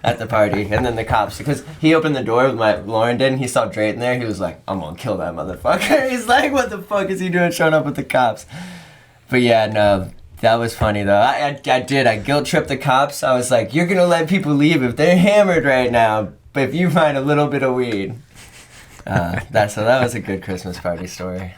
Speaker 3: at the party. And then the cops, because he opened the door with Lauren did, and he saw Drayton there. He was like, I'm going to kill that motherfucker. He's like, what the fuck is he doing showing up with the cops? But yeah, no, that was funny though. I guilt tripped the cops. I was like, you're going to let people leave if they're hammered right now, but if you find a little bit of weed. That was a good Christmas party story.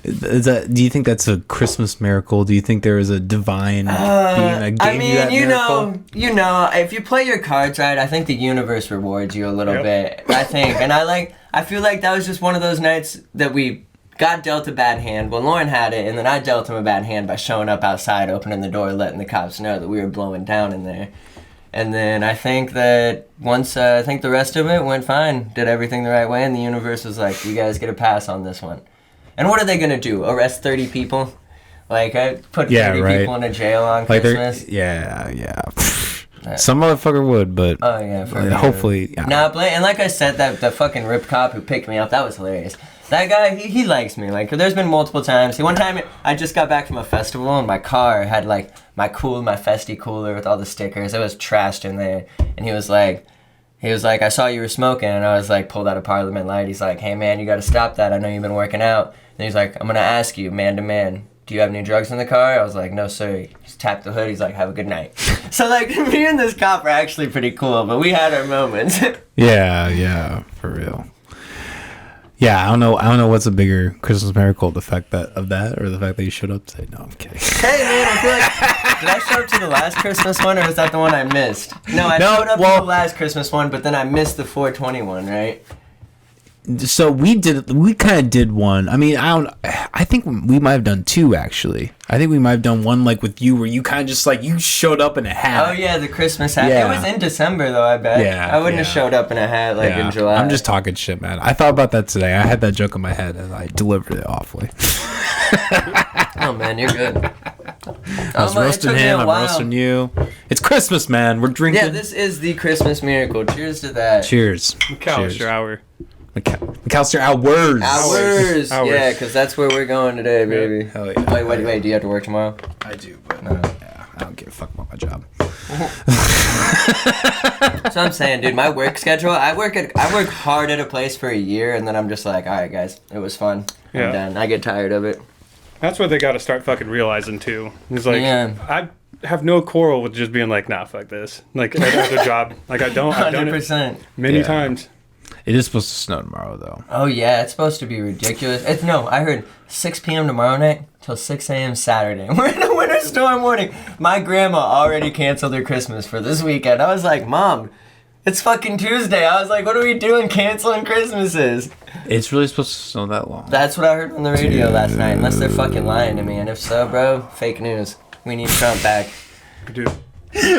Speaker 1: Do you think that's a Christmas miracle? Do you think there is a divine being that gave you that miracle?
Speaker 3: You know, if you play your cards right, I think the universe rewards you a little bit. I think, and I feel like that was just one of those nights that we got dealt a bad hand. Well, Lauren had it, and then I dealt him a bad hand by showing up outside, opening the door, letting the cops know that we were blowing down in there. And then I think that once, I think the rest of it went fine, did everything the right way, and the universe was like, you guys get a pass on this one. And what are they going to do? Arrest 30 people? Like, I put 30 people in a jail on Christmas?
Speaker 1: Yeah. Some motherfucker would, but
Speaker 3: oh, yeah,
Speaker 1: hopefully. Yeah.
Speaker 3: Nah, and like I said, that fucking rip cop who picked me up, that was hilarious. That guy, he likes me. Like, there's been multiple times. One time, I just got back from a festival, and my car had, like, my Festy cooler with all the stickers. It was trashed in there. And he was like, I saw you were smoking. And I was like, pulled out a Parliament light. He's like, hey, man, you got to stop that. I know you've been working out. And he's like, I'm going to ask you, man to man, do you have any drugs in the car? I was like, no, sir. He just tapped the hood. He's like, have a good night. So, like, me and this cop are actually pretty cool, but we had our moments.
Speaker 1: Yeah, for real. Yeah, I don't know what's a bigger Christmas miracle, the fact that or the fact that you showed up today. No, I'm kidding.
Speaker 3: Hey man, I feel like, did I show up to the last Christmas one, or was that the one I missed? No, I showed up to the last Christmas one, but then I missed the 420 one, right?
Speaker 1: So we kind of did one. I mean, I think we might have done two, actually. I think we might have done one, like, with you, where you kind of just, like, you showed up in a hat.
Speaker 3: Oh, yeah, the Christmas hat. Yeah. It was in December, though, I bet. Yeah. I wouldn't have showed up in a hat, like, in July.
Speaker 1: I'm just talking shit, man. I thought about that today. I had that joke in my head, and I delivered it awfully.
Speaker 3: Oh, man, you're good.
Speaker 1: I was roasting him, I'm roasting you. It's Christmas, man. We're drinking.
Speaker 3: Yeah, this is the Christmas miracle. Cheers to that.
Speaker 1: Cheers.
Speaker 2: McAllister hour.
Speaker 1: McAllister hours.
Speaker 3: Yeah, because that's where we're going today, baby.
Speaker 1: Hell yeah.
Speaker 3: Wait, do you have to work tomorrow?
Speaker 1: I do, but yeah, I don't give a fuck about my job.
Speaker 3: That's what I'm saying, dude. My work schedule, I work hard at a place for a year, and then I'm just like, all right, guys, it was fun. I'm done. I get tired of it.
Speaker 2: That's what they got to start fucking realizing, too. It's like, I have no quarrel with just being like, nah, fuck this. Like, I have a job. Like, I've done
Speaker 3: 100%.
Speaker 2: it many times.
Speaker 1: It is supposed to snow tomorrow, though.
Speaker 3: Oh, yeah, it's supposed to be ridiculous. I heard 6 p.m. tomorrow night till 6 a.m. Saturday. We're in a winter storm warning. My grandma already canceled her Christmas for this weekend. I was like, Mom, it's fucking Tuesday. I was like, what are we doing canceling Christmases?
Speaker 1: It's really supposed to snow that long.
Speaker 3: That's what I heard on the radio last night, unless they're fucking lying to me. And if so, bro, fake news. We need Trump back.
Speaker 2: Dude.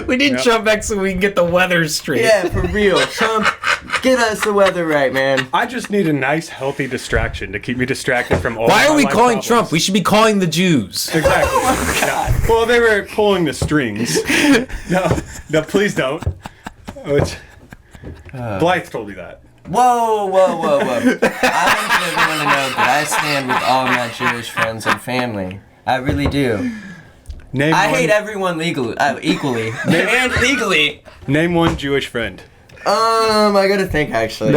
Speaker 1: We need Trump back so we can get the weather straight.
Speaker 3: Yeah, for real. Trump, Get us the weather right, man.
Speaker 2: I just need a nice, healthy distraction to keep me distracted from all.
Speaker 1: Why are we
Speaker 2: life
Speaker 1: calling
Speaker 2: problems.
Speaker 1: Trump? We should be calling the Jews.
Speaker 2: Exactly. Oh, God. Well, they were pulling the strings. No, please don't. Blythe told me that.
Speaker 3: Whoa. I want everyone to know that I stand with all my Jewish friends and family. I really do. I hate everyone equally. And legally.
Speaker 2: Name one Jewish friend.
Speaker 3: I gotta think, actually.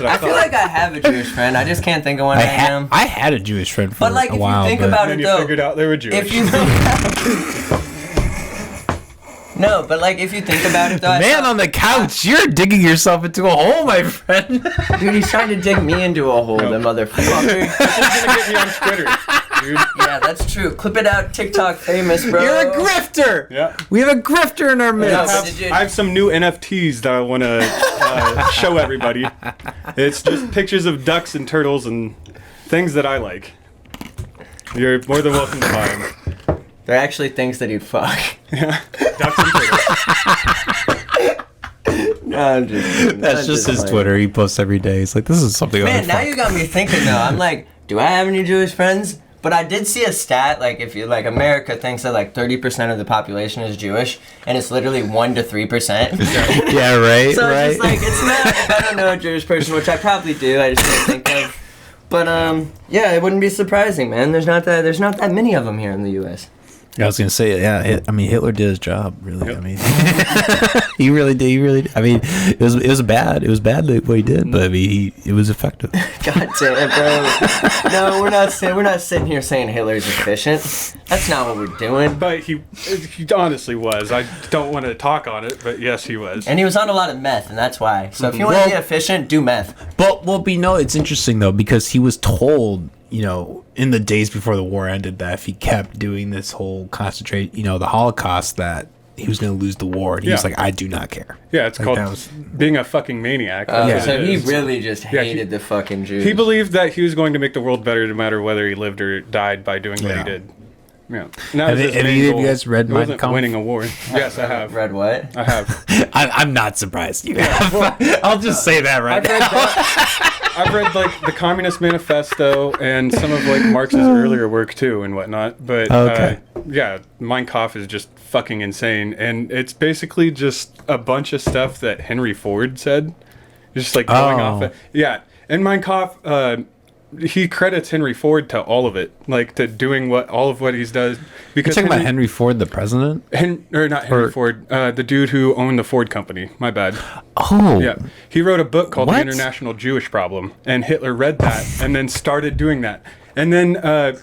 Speaker 3: I feel like I have a Jewish friend. I just can't think of one right now.
Speaker 1: I had a Jewish friend for a while.
Speaker 3: But, like, if you think about it, though...
Speaker 2: you figured out they were Jewish.
Speaker 3: If you No, but, like, if you think about it, though...
Speaker 1: Man on the couch, you're digging yourself into a hole, my friend.
Speaker 3: Dude, he's trying to dig me into a hole, the motherfucker.
Speaker 2: This is gonna get me on Twitter, dude.
Speaker 3: Yeah, that's true. Clip it out, TikTok famous, bro.
Speaker 1: You're a grifter.
Speaker 2: Yeah.
Speaker 1: We have a grifter in our midst.
Speaker 2: I have some new NFTs that I want to show everybody. It's just pictures of ducks and turtles and things that I like. You're more than welcome to buy them.
Speaker 3: They're actually things that he'd fuck.
Speaker 2: Yeah. Ducks and turtles.
Speaker 3: No, I'm just...
Speaker 1: That's just his Twitter. He posts every day. He's like, this is something I
Speaker 3: Man, now you got me thinking, though. I'm like, do I have any Jewish friends? But I did see a stat, like, if you, like, America thinks that, like, 30% of the population is Jewish, and it's literally 1 to 3%.
Speaker 1: Yeah, right,
Speaker 3: so
Speaker 1: right.
Speaker 3: it's just like, it's not, if I don't know a Jewish person, which I probably do, I just can't think of. But, yeah, it wouldn't be surprising, man. There's not that many of them here in the U.S.
Speaker 1: I was gonna say, yeah. I mean, Hitler did his job, really. Yep. I mean, he really did. I mean, it was bad. It was bad what he did, but I mean, it was effective.
Speaker 3: God damn it, bro! No, we're not sitting here saying Hitler's efficient. That's not what we're doing.
Speaker 2: But he honestly was. I don't want to talk on it, but yes, he was.
Speaker 3: And he was on a lot of meth, and that's why. So if you want to be efficient, do meth.
Speaker 1: But it's interesting though, because he was told, you know, in the days before the war ended, that if he kept doing this whole the Holocaust, that he was going to lose the war. And he was like, I do not care.
Speaker 2: Yeah, it's
Speaker 1: like
Speaker 2: called being a fucking maniac.
Speaker 3: So he really just hated the fucking Jews.
Speaker 2: He believed that he was going to make the world better no matter whether he lived or died by doing what he did. Yeah.
Speaker 1: Have you guys read Mein Kampf?
Speaker 2: Winning a war. Yes, I have.
Speaker 3: Read what?
Speaker 2: I have.
Speaker 1: I'm not surprised you have. Well, I'll just say that right now.
Speaker 2: I've read like the Communist Manifesto and some of like Marx's earlier work too and whatnot. But yeah, Mein Kampf is just fucking insane, and it's basically just a bunch of stuff that Henry Ford said, just like going off. Yeah, and Mein Kampf. He credits Henry Ford to all of it, like to doing all of what he's does. Because
Speaker 1: you're talking about Henry Ford, the president,
Speaker 2: Henry Ford, the dude who owned the Ford company. My bad.
Speaker 1: Oh,
Speaker 2: yeah. He wrote a book called The International Jewish Problem, and Hitler read that and then started doing that. And then the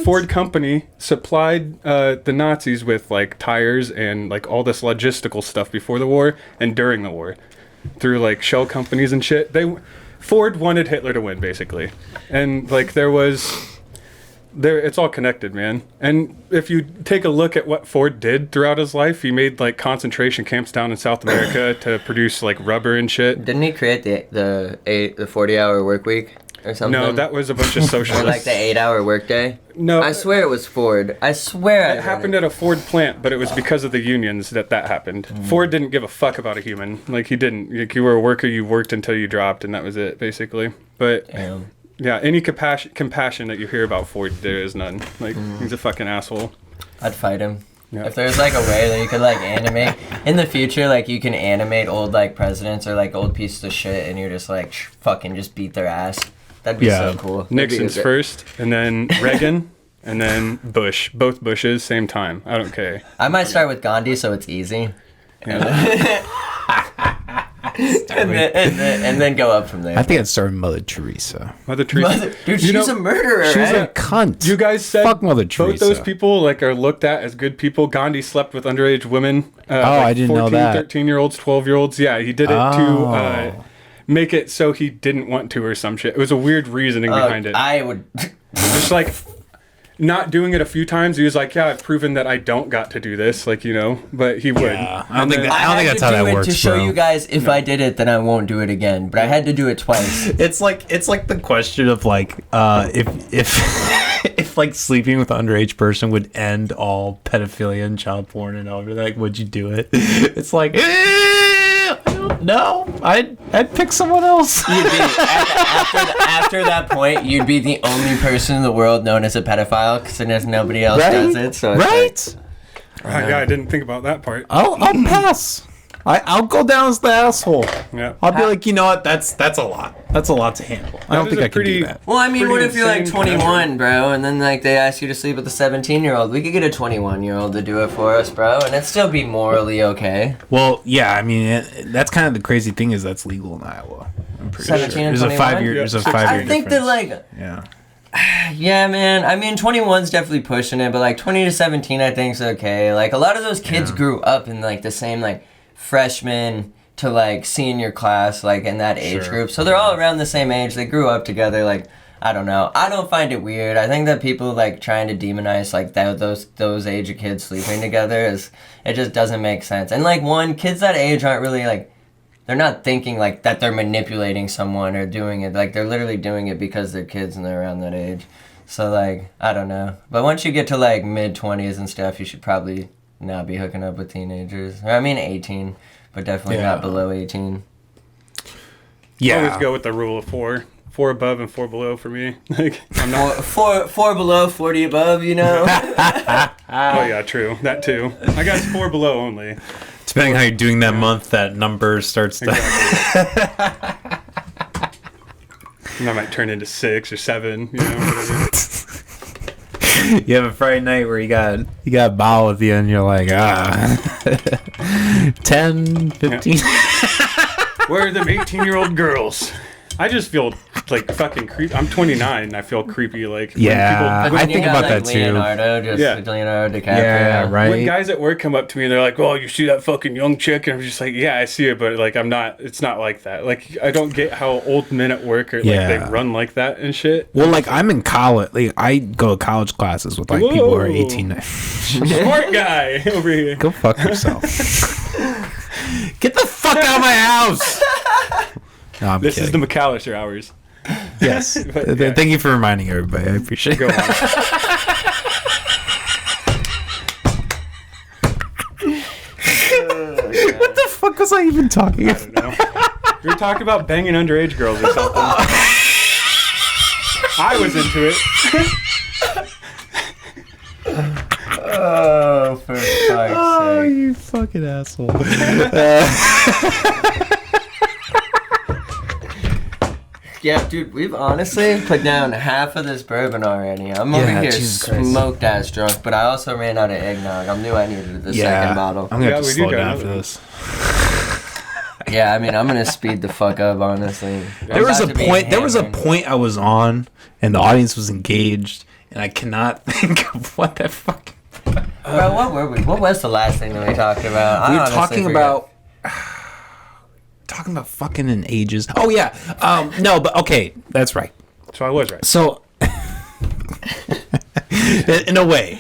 Speaker 2: Ford company supplied the Nazis with like tires and like all this logistical stuff before the war and during the war, through like shell companies and shit. Ford wanted Hitler to win, basically. And, like, it's all connected, man. And if you take a look at what Ford did throughout his life, he made, like, concentration camps down in South America to produce, like, rubber and shit.
Speaker 3: Didn't he create the 40-hour work week or something?
Speaker 2: No, that was a bunch of socialists.
Speaker 3: Or, like, the 8-hour workday?
Speaker 2: No.
Speaker 3: I swear it was Ford. I swear
Speaker 2: it happened at a Ford plant, but it was because of the unions that happened. Ford didn't give a fuck about a human. Like, he didn't. Like, you were a worker, you worked until you dropped, and that was it, basically. But, yeah, any compassion that you hear about Ford, there is none. Like, he's a fucking asshole.
Speaker 3: I'd fight him. Yeah. If there's, like, a way that you could, like, animate... In the future, like, you can animate old, like, presidents or, like, old pieces of shit, and you're just, like, fucking just beat their ass. That'd be so cool.
Speaker 2: Nixon's first, and then Reagan, and then Bush. Both Bushes, same time. I don't care.
Speaker 3: I might start with Gandhi so it's easy.
Speaker 2: Yeah.
Speaker 3: and then go up from there.
Speaker 1: I think I'd start with Mother Teresa.
Speaker 2: Mother Teresa.
Speaker 3: Dude, she's a murderer,
Speaker 1: She's
Speaker 3: right?
Speaker 1: a cunt.
Speaker 2: You guys said
Speaker 1: fuck Mother Teresa.
Speaker 2: Both those people like are looked at as good people. Gandhi slept with underage women.
Speaker 1: I didn't know that.
Speaker 2: 13-year-olds, 12-year-olds. Yeah, he did it to... make it so he didn't want to or some shit. It was a weird reasoning behind it.
Speaker 3: I would...
Speaker 2: Just like not doing it a few times. He was like, yeah, I've proven that I don't got to do this. Like, you know, but he would.
Speaker 1: Yeah. I don't think that's how that works,
Speaker 3: to show you guys if I did it, then I won't do it again. But I had to do it twice.
Speaker 1: It's like the question of like, if like sleeping with an underage person would end all pedophilia and child porn and all that, like, would you do it? It's like... No, I'd pick someone else.
Speaker 3: You'd be, after that point, you'd be the only person in the world known as a pedophile because there's nobody else does it. So
Speaker 1: right?
Speaker 2: Yeah, I didn't think about that part.
Speaker 1: I'll pass. I'll go down as the asshole.
Speaker 2: Yeah.
Speaker 1: I'll be like, you know what? That's a lot. That's a lot to handle. I don't think I can do that.
Speaker 3: Well, I mean, what if you're like 21, bro, and then like they ask you to sleep with a 17-year-old? We could get a 21-year-old to do it for us, bro, and it'd still be morally okay.
Speaker 1: Well, yeah, I mean, that's kind of the crazy thing is that's legal in Iowa. I'm pretty
Speaker 3: 17
Speaker 1: sure.
Speaker 3: and
Speaker 1: There's
Speaker 3: 21?
Speaker 1: There's a 5 year
Speaker 3: I think that like.
Speaker 1: Yeah.
Speaker 3: Yeah, man. I mean, 21's definitely pushing it, but like 20 to 17, I think's okay. Like a lot of those kids grew up in like the same like freshman to like senior class, like in that age group. So they're all around the same age. They grew up together. Like, I don't know. I don't find it weird. I think that people like trying to demonize like those age of kids sleeping together it just doesn't make sense. And like kids that age aren't really like, they're not thinking like that they're manipulating someone or doing it. Like they're literally doing it because they're kids and they're around that age. So like, I don't know. But once you get to like mid-20s and stuff, you should probably not be hooking up with teenagers. Or, I mean 18. But definitely not below 18.
Speaker 2: Yeah. I always go with the rule of 4. 4 above and 4 below for me. Like I'm not
Speaker 3: four below, 40 above, you know?
Speaker 2: Oh yeah, true. That too. I got 4 below only.
Speaker 1: Depending how you're doing that month, that number starts to...
Speaker 2: Exactly. And I might turn into 6 or 7, you know, whatever.
Speaker 1: You have a Friday night where you got a ball with you and you're like 10, 15.
Speaker 2: Where are them 18-year-old girls? I just feel like fucking creepy. I'm 29 and I feel creepy like
Speaker 1: I think about that
Speaker 3: Leonardo,
Speaker 1: too.
Speaker 3: Leonardo DiCaprio.
Speaker 1: Yeah, right.
Speaker 2: When guys at work come up to me and they're like, "Oh, you see that fucking young chick?" and I'm just like, "Yeah, I see it, but like it's not like that." Like I don't get how old men at work are like they run like that and shit.
Speaker 1: Well, like I'm in college. Like I go to college classes with like people who are 18.
Speaker 2: Smart guy over here.
Speaker 1: Go fuck yourself. Get the fuck out of my house. No, I'm
Speaker 2: this
Speaker 1: kidding.
Speaker 2: is the McAllister hours.
Speaker 1: Yes. Thank you for reminding everybody. I appreciate it.
Speaker 2: Go on.
Speaker 1: What the fuck was I even talking about?
Speaker 2: I don't know. We were talking about banging underage girls or something. I was into it.
Speaker 3: Oh, for fuck's sake.
Speaker 1: Oh, you fucking asshole.
Speaker 3: Yeah, dude, we've honestly put down half of this bourbon already. I'm over here smoked ass drunk, but I also ran out of eggnog. I knew I needed the second bottle.
Speaker 1: I'm going to have to slow down for this.
Speaker 3: Yeah, I mean, I'm going to speed the fuck up, honestly.
Speaker 1: There was a point I was on, and the audience was engaged, and I cannot think of what that fuck.
Speaker 3: Bro, what were we? What was the last thing that we talked about?
Speaker 1: We were talking about fucking in ages. Oh yeah. No, but okay, that's right.
Speaker 2: So I was right.
Speaker 1: So in a way,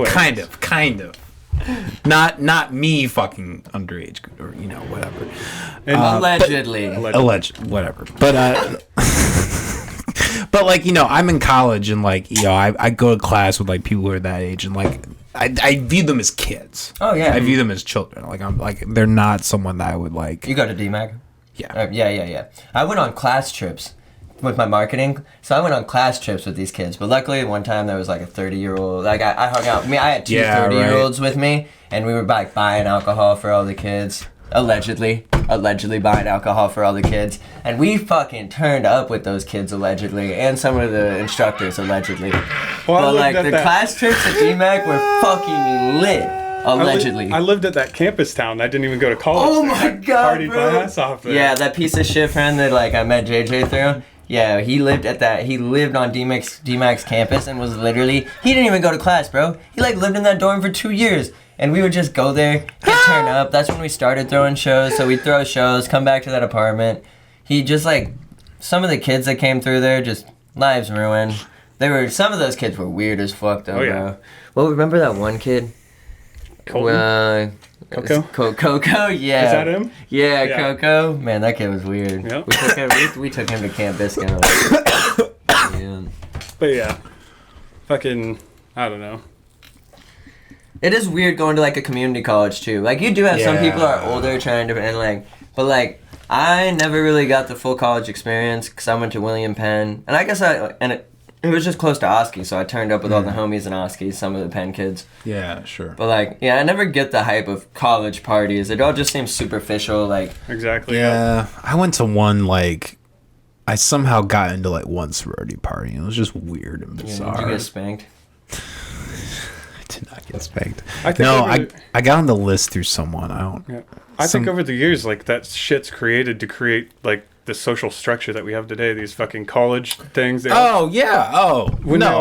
Speaker 1: kind of. Not me fucking underage or you know whatever.
Speaker 3: Allegedly.
Speaker 1: Alleged whatever. But but like, you know, I'm in college and like, you know, I go to class with like people who are that age and like I view them as kids.
Speaker 3: Oh yeah.
Speaker 1: I view them as children. Like I'm like they're not someone that I would like.
Speaker 3: You go to DMAC?
Speaker 1: Yeah.
Speaker 3: Yeah. I went on class trips with my marketing. So I went on class trips with these kids. But luckily one time there was like a 30-year-old. Like I hung out. I had two 30-year-olds with me and we were like buying alcohol for all the kids. Allegedly buying alcohol for all the kids. And we fucking turned up with those kids allegedly. And some of the instructors allegedly.
Speaker 2: Well,
Speaker 3: but like the class trips at DMAC were fucking lit. Allegedly.
Speaker 2: I lived at that campus town. I didn't even go to college.
Speaker 3: Oh my god,
Speaker 2: partied
Speaker 3: bro.
Speaker 2: my ass off there.
Speaker 3: Yeah, that piece of shit friend that like I met JJ through. Yeah, he lived on DMAC's campus and was literally, he didn't even go to class, bro. He like lived in that dorm for 2 years. And we would just go there, get turned up. That's when we started throwing shows. So we'd throw shows, come back to that apartment. He just like, some of the kids that came through there, just lives ruined. Some of those kids were weird as fuck though, bro. Well, remember that one kid?
Speaker 2: Coco?
Speaker 3: Coco, yeah.
Speaker 2: Is that him?
Speaker 3: Yeah, Coco. Man, that kid was weird.
Speaker 2: Yep.
Speaker 3: We took him to Camp Biscayne. Yeah.
Speaker 2: But yeah, fucking, I don't know.
Speaker 3: It is weird going to like a community college too. Like you do have some people are older trying to, and like But like, I never really got the full college experience because I went to William Penn, and I guess it was just close to Oski, so I turned up with all the homies in Oski, some of the Penn kids.
Speaker 1: Yeah, sure.
Speaker 3: But like, yeah, I never get the hype of college parties. It all just seems superficial. Like,
Speaker 2: exactly.
Speaker 1: Yeah, I went to one like. I somehow got into like one sorority party. And it was just weird and bizarre.
Speaker 3: Did you get spanked?
Speaker 1: I did not get spanked.
Speaker 2: I
Speaker 1: got on the list through someone. I
Speaker 2: think over the years, like, that shit's created to create like the social structure that we have today. These fucking college things. When they all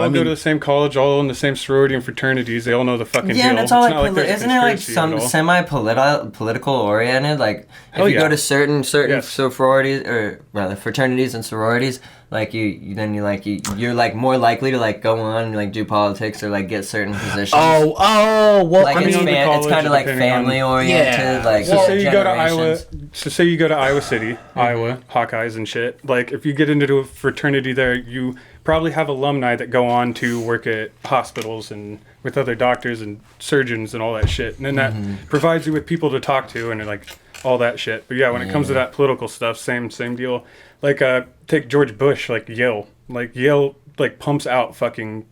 Speaker 2: go to the same college, all in the same sorority and fraternities, they all know the fucking deal.
Speaker 3: Yeah, and it's all like, isn't it like some semi-political oriented? Like, if you go to certain sororities or rather fraternities and sororities, like you're like more likely to like go on and like do politics or like get certain positions.
Speaker 1: Well,
Speaker 3: like it's kind of like family oriented.
Speaker 1: Yeah.
Speaker 3: Like,
Speaker 2: so say you go to Iowa. So say you go to Iowa City, Iowa Hawkeyes and shit. Like, if you get into a fraternity there, you probably have alumni that go on to work at hospitals and with other doctors and surgeons and all that shit. And then that provides you with people to talk to and like all that shit. But yeah, when it comes to that political stuff, same deal. Like, take George Bush, like Yale. Like, Yale, like, pumps out fucking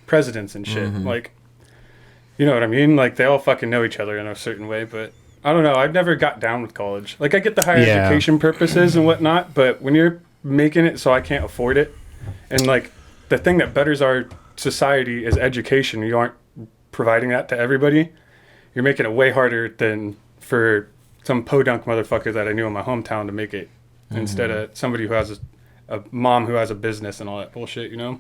Speaker 2: presidents and shit. Like, you know what I mean? Like, they all fucking know each other in a certain way, but I don't know. I've never got down with college. Like, I get the higher education purposes and whatnot, but when you're making it so I can't afford it, and, like, the thing that betters our society is education. You aren't providing that to everybody. You're making it way harder than for some podunk motherfucker that I knew in my hometown to make it. Instead of somebody who has a mom who has a business and all that bullshit, you know?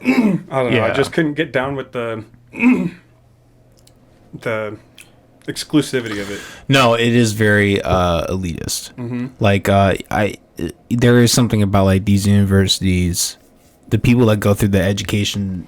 Speaker 2: I don't know. I just couldn't get down with the exclusivity of it.
Speaker 1: No, it is very elitist. Like, there is something about like these universities, the people that go through the education,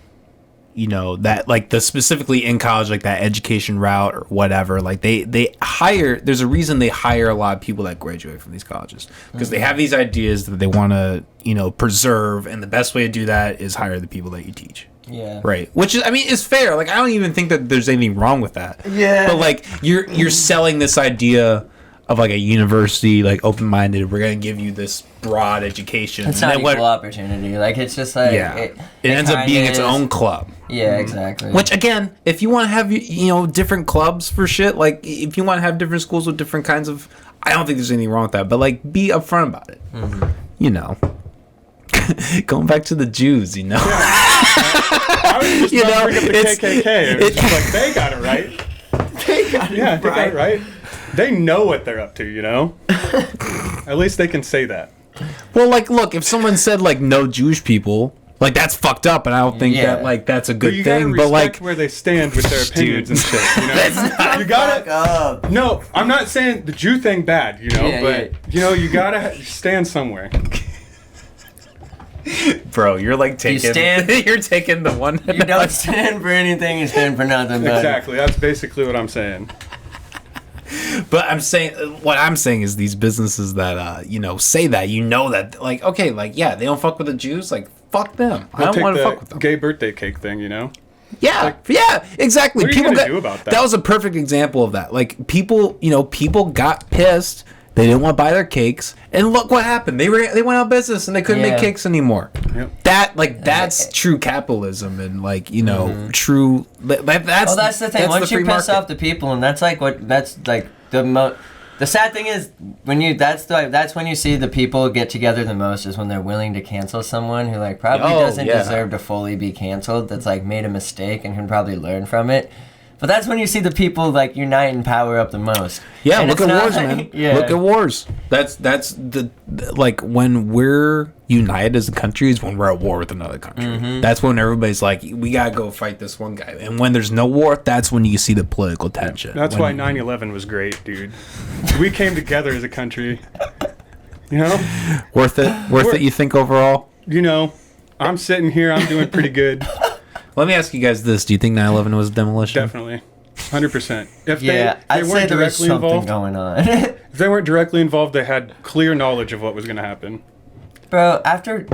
Speaker 1: you know, that like the specifically in college, like that education route or whatever, like they hire, there's a reason they hire a lot of people that graduate from these colleges because they have these ideas that they want to, you know, preserve, and the best way to do that is hire the people that you teach.
Speaker 3: Yeah.
Speaker 1: Right. Which is, I mean, is fair. Like, I don't even think that there's anything wrong with that.
Speaker 3: Yeah.
Speaker 1: But like you're selling this idea of like a university, like open-minded, we're gonna give you this broad education.
Speaker 3: It's not equal opportunity. Like, it's just like
Speaker 1: it ends up being its own club.
Speaker 3: Yeah, exactly.
Speaker 1: Which again, if you want to have, you know, different clubs for shit, like if you want to have different schools with different kinds of, I don't think there's anything wrong with that. But like, be upfront about it. You know, going back to the Jews, you know. Yeah.
Speaker 2: I was just bring up the KKK. It's just like they got it right.
Speaker 3: They got
Speaker 2: it right. They know what they're up to, you know? At least they can say that.
Speaker 1: Well, like, look, if someone said, like, no Jewish people, like, that's fucked up, and I don't think that, like, that's a good thing. But, like,
Speaker 2: where they stand with their opinions and shit, you know? You gotta... No, I'm not saying the Jew thing bad, you know? You know, you gotta stand somewhere.
Speaker 1: Bro, you're like taking... you're taking the one...
Speaker 3: You don't stand for anything, you stand for nothing.
Speaker 2: Exactly, that's basically what I'm saying.
Speaker 1: But what I'm saying is these businesses that, you know, say that, you know that, like, okay, like, yeah, they don't fuck with the Jews, like, fuck them. I don't want to fuck with them.
Speaker 2: Gay birthday cake thing, you know?
Speaker 1: Yeah, like, yeah, exactly.
Speaker 2: What are you gonna do about that?
Speaker 1: That was a perfect example of that. Like, people got pissed. They didn't want to buy their cakes, and look what happened. They went out of business, and they couldn't make cakes ananymore. Yep. That's true capitalism, and like, you know, true. That's
Speaker 3: the thing. Once you piss off the people, and that's like the sad thing is that's when you see the people get together the most, is when they're willing to cancel someone who like probably doesn't deserve to fully be canceled. That's like made a mistake and can probably learn from it. But that's when you see the people like unite and power up the most.
Speaker 1: Yeah, and look at wars, man. Yeah. Look at wars. That's the like when we're united as a country is when we're at war with another country. That's when everybody's like, we gotta go fight this one guy. And when there's no war, that's when you see the political tension.
Speaker 2: That's why 9/11 was great, dude. We came together as a country. You know,
Speaker 1: worth it. You think overall?
Speaker 2: You know, I'm sitting here. I'm doing pretty good.
Speaker 1: Let me ask you guys this: do you think 9/11 was demolition?
Speaker 2: Definitely, 100%. If
Speaker 3: they weren't directly involved, going on.
Speaker 2: If they weren't directly involved, they had clear knowledge of what was going to happen.
Speaker 3: Bro, after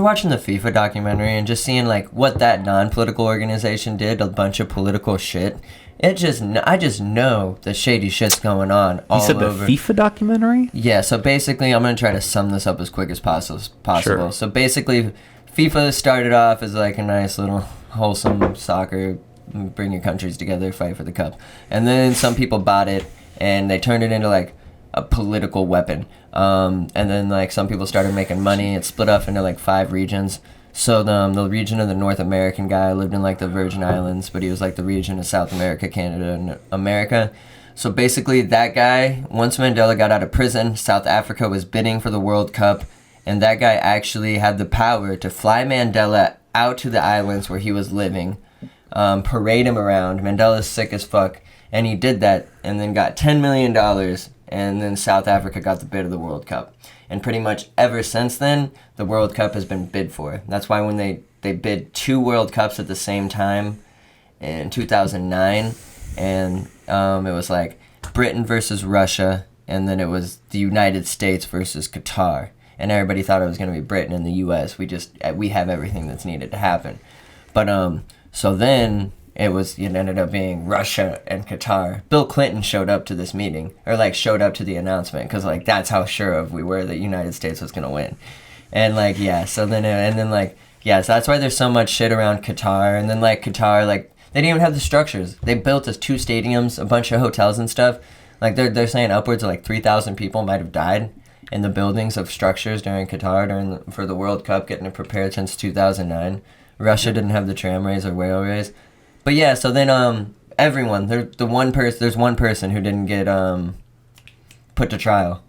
Speaker 3: watching the FIFA documentary and just seeing like what that non-political organization did, a bunch of political shit, I just know the shady shit's going on all over.
Speaker 1: You said the FIFA documentary?
Speaker 3: Yeah, so basically I'm going to try to sum this up as quick as possible.
Speaker 1: Sure.
Speaker 3: So basically FIFA started off as like a nice little wholesome soccer, bring your countries together, fight for the cup. And then some people bought it and they turned it into like a political weapon. And then like some people started making money. It split up into like 5 regions. So the region of the North American guy lived in like the Virgin Islands, but he was like the region of South America, Canada, and America. So basically that guy, once Mandela got out of prison, South Africa was bidding for the World Cup, and that guy actually had the power to fly Mandela out to the islands where he was living, parade him around. Mandela's sick as fuck, and he did that and then got $10 million, and then South Africa got the bid of the World Cup. And pretty much ever since then, the World Cup has been bid for. That's why when they bid 2 World Cups at the same time in 2009, and it was like Britain versus Russia, and then it was the United States versus Qatar. And everybody thought it was going to be Britain and the U.S. We have everything that's needed to happen. But so then it ended up being Russia and Qatar. Bill Clinton showed up to this meeting, or like showed up to the announcement, because like that's how sure of we were that United States was going to win. And like, yeah, so then so that's why there's so much shit around Qatar. And then like Qatar, like they didn't even have the structures. They built us 2 stadiums, a bunch of hotels and stuff. Like they're saying upwards of like 3,000 people might have died in the buildings of structures during Qatar for the World Cup, getting it prepared since 2009. Russia didn't have the tramways or railways. But yeah, so then everyone, there's one person who didn't get put to trial.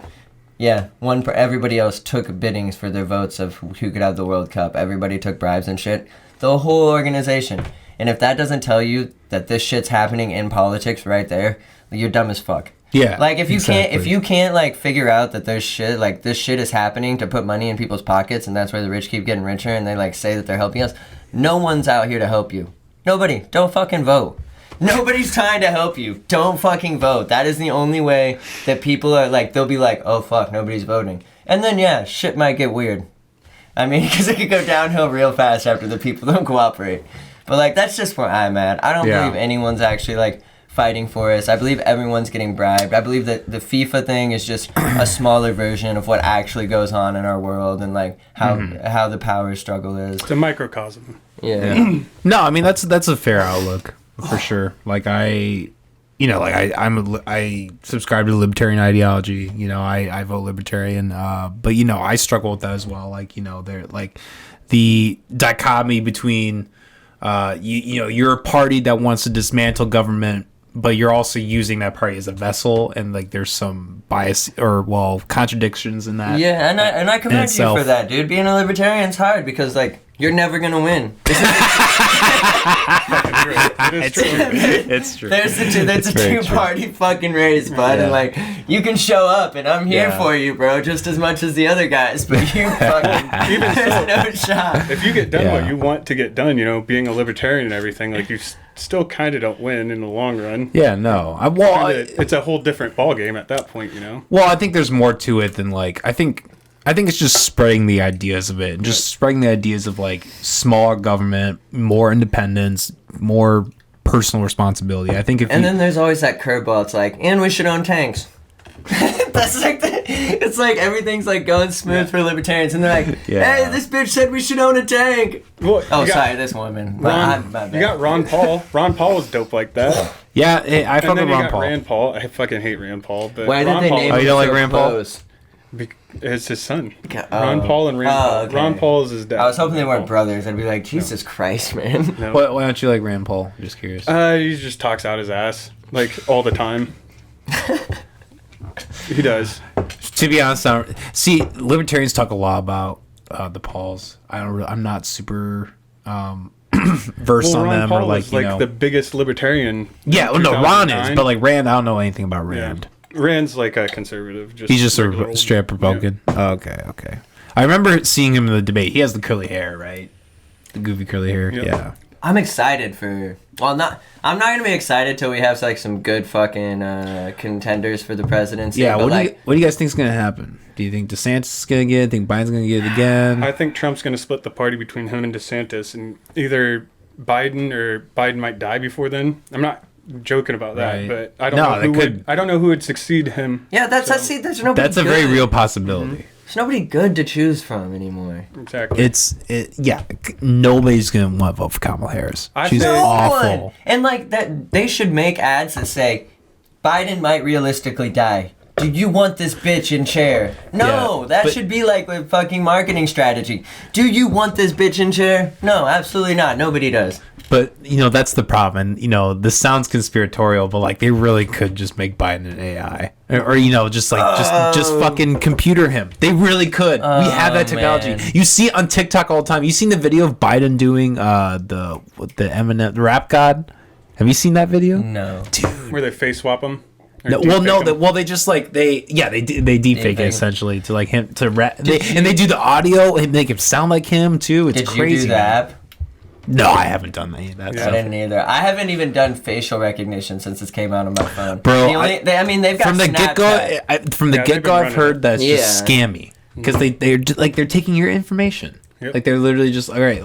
Speaker 3: Yeah, everybody else took biddings for their votes of who could have the World Cup. Everybody took bribes and shit. The whole organization. And if that doesn't tell you that this shit's happening in politics right there, you're dumb as fuck.
Speaker 1: Yeah.
Speaker 3: Like if you can't like figure out that there's shit, like this shit is happening to put money in people's pockets, and that's why the rich keep getting richer, and they like say that they're helping us. No one's out here to help you. Nobody. Don't fucking vote. Nobody's trying to help you. Don't fucking vote. That is the only way that people are like, they'll be like, oh fuck, nobody's voting. And then yeah, shit might get weird. I mean, because it could go downhill real fast after the people don't cooperate. But like, that's just where I'm at. I don't believe anyone's actually like fighting for us. I believe everyone's getting bribed. I believe that the FIFA thing is just a smaller version of what actually goes on in our world, and like how the power struggle is.
Speaker 2: It's a microcosm.
Speaker 3: Yeah.
Speaker 1: No, I mean that's a fair outlook for sure. Like I subscribe to libertarian ideology. You know, I vote libertarian. But you know, I struggle with that as well. Like, you know, they're like the dichotomy between you're a party that wants to dismantle government, but you're also using that party as a vessel, and like there's some bias or contradictions in that.
Speaker 3: Yeah, and I commend you for that, dude. Being a libertarian's hard because like you're never gonna win.
Speaker 1: It's true.
Speaker 3: There's a two-party fucking race, bud, and like you can show up, and I'm here for you, bro, just as much as the other guys. But you fucking there's no shot.
Speaker 2: If you get done what you want to get done, you know, being a libertarian and everything, like you still kind of don't win in the long run.
Speaker 1: Yeah, no.
Speaker 2: It's a whole different ball game at that point, you know.
Speaker 1: Well, I think there's more to it than like I think it's just spreading the ideas of it, and just spreading the ideas of like smaller government, more independence, more personal responsibility. I think
Speaker 3: then there's always that curveball. It's like, and we should own tanks. That's like it's like everything's like going smooth for libertarians, and they're like, hey, this bitch said we should own a tank.
Speaker 2: Well,
Speaker 3: sorry, this woman.
Speaker 2: You got Ron Paul. Ron Paul was dope like that.
Speaker 1: Yeah, I fucking Ron Paul.
Speaker 2: Rand Paul. I fucking hate Rand Paul. But
Speaker 3: why did they name him?
Speaker 1: Oh, you don't like Rand Paul?
Speaker 2: It's his son. Ron Paul and Rand Paul. Okay. Ron Paul is his dad.
Speaker 3: I was hoping they weren't brothers. I'd be like, Jesus Christ, man.
Speaker 2: No.
Speaker 1: Why don't you like Rand Paul? I'm just curious.
Speaker 2: He just talks out his ass like all the time. He does.
Speaker 1: To be honest, libertarians talk a lot about the Pauls. I'm not super versed on
Speaker 2: Ron
Speaker 1: them.
Speaker 2: Paul
Speaker 1: or like
Speaker 2: is like the biggest libertarian.
Speaker 1: Yeah, well, no, Ron is, but like Rand, I don't know anything about Rand.
Speaker 2: Yeah. Rand's like a conservative.
Speaker 1: He's just a straight up Republican. Yeah. Okay. I remember seeing him in the debate. He has the curly hair, right? The goofy curly hair. Yep. Yeah.
Speaker 3: I'm excited for. Well, I'm not gonna be excited till we have like some good fucking contenders for the presidency.
Speaker 1: Yeah.
Speaker 3: But
Speaker 1: What do you guys think is gonna happen? Do you think DeSantis is gonna get it? Think Biden's gonna get it again?
Speaker 2: I think Trump's gonna split the party between him and DeSantis, and either Biden might die before then. I'm not joking about that, but I don't know who would succeed him.
Speaker 3: Yeah, there's nobody.
Speaker 1: That's a very real possibility.
Speaker 3: Mm-hmm. There's nobody good to choose from anymore.
Speaker 2: Exactly.
Speaker 1: Nobody's gonna want to vote for Kamala Harris. She's awful.
Speaker 3: And like that, they should make ads that say, "Biden might realistically die. Do you want this bitch in chair?" No, that should be like a fucking marketing strategy. Do you want this bitch in chair? No, absolutely not. Nobody does.
Speaker 1: But that's the problem. And this sounds conspiratorial, but like they really could just make Biden an AI, or just fucking computer him. They really could. We have that technology. Man. You see it on TikTok all the time. You seen the video of Biden doing the Eminem, the rap god? Have you seen that video?
Speaker 3: No,
Speaker 2: dude. Where they face swap him.
Speaker 1: They just like they deepfake it essentially to like him to rap. They do the audio and make him sound like him too. It's crazy.
Speaker 3: Did you do the app?
Speaker 1: No, I haven't done any of that.
Speaker 3: I didn't either. I haven't even done facial recognition since it came out on my phone.
Speaker 1: Bro,
Speaker 3: they've got
Speaker 1: from the get go. I've heard that's just scammy because they're taking your information. Yep. Like they're literally just all right.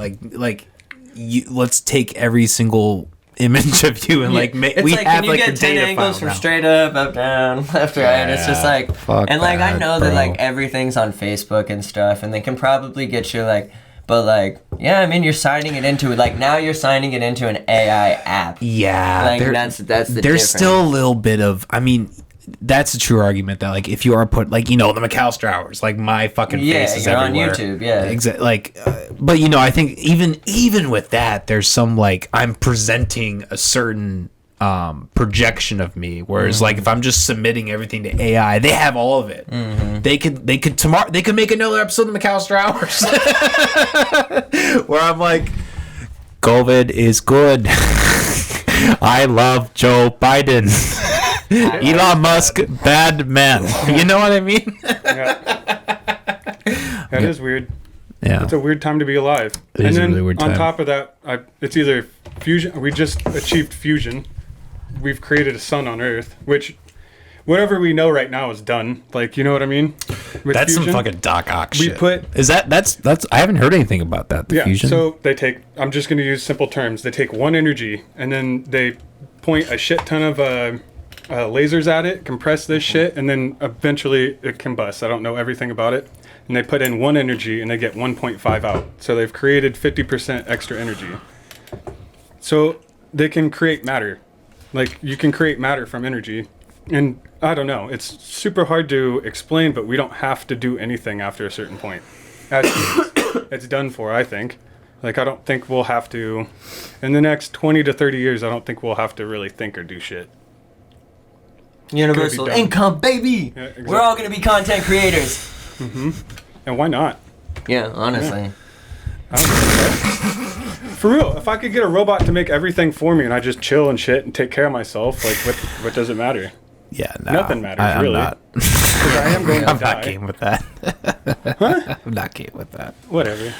Speaker 1: Let's take every single image of you and we have like your 10
Speaker 3: angles from straight up, down, left, right. And it's just like, and like I know that like everything's on Facebook and stuff, and they can probably get you like. But like, yeah, I mean, you're signing it into it. Like now, you're signing it into an AI app.
Speaker 1: Yeah,
Speaker 3: like that's the
Speaker 1: there's
Speaker 3: difference.
Speaker 1: Still a little bit of. I mean, that's a true argument that like if you are put like the McAllister hours, like my fucking face is everywhere.
Speaker 3: On YouTube, yeah,
Speaker 1: exactly. Like, but I think even with that, there's some like I'm presenting a certain projection of me, whereas like if I'm just submitting everything to AI, they have all of it. They could tomorrow they could make another episode of McAllister Hours where I'm like, COVID is good. I love Joe Biden. Elon Musk, bad man. You know what I mean?
Speaker 2: That is weird.
Speaker 1: Yeah,
Speaker 2: it's a weird time to be alive.
Speaker 1: It is a really weird time.
Speaker 2: On top of that, it's either fusion. We just achieved fusion. We've created a sun on Earth, which whatever we know right now is done. Like, you know what I mean?
Speaker 1: That's fusion, some fucking Doc Ock shit. That's I haven't heard anything about that. The fusion.
Speaker 2: So they take. I'm just going to use simple terms. They take one energy and then they point a shit ton of lasers at it, compress this shit, and then eventually it combusts. I don't know everything about it. And they put in one energy and they get 1.5 out. So they've created 50% extra energy. So they can create matter. Like, you can create matter from energy. And I don't know. It's super hard to explain, but we don't have to do anything after a certain point. It's done for, I think. Like, I don't think we'll have to... In the next 20 to 30 years, I don't think we'll have to really think or do shit.
Speaker 3: Universal income, baby! Yeah, exactly. We're all going to be content creators.
Speaker 2: Mm-hmm. And why not?
Speaker 3: Yeah, honestly.
Speaker 2: Yeah. For real, if I could get a robot to make everything for me and I just chill and shit and take care of myself, like, what does it matter?
Speaker 1: Yeah, no.
Speaker 2: Nothing matters, really. Because I am going to die.
Speaker 1: I'm not game with that.
Speaker 2: Huh?
Speaker 1: I'm not game with that.
Speaker 2: Whatever.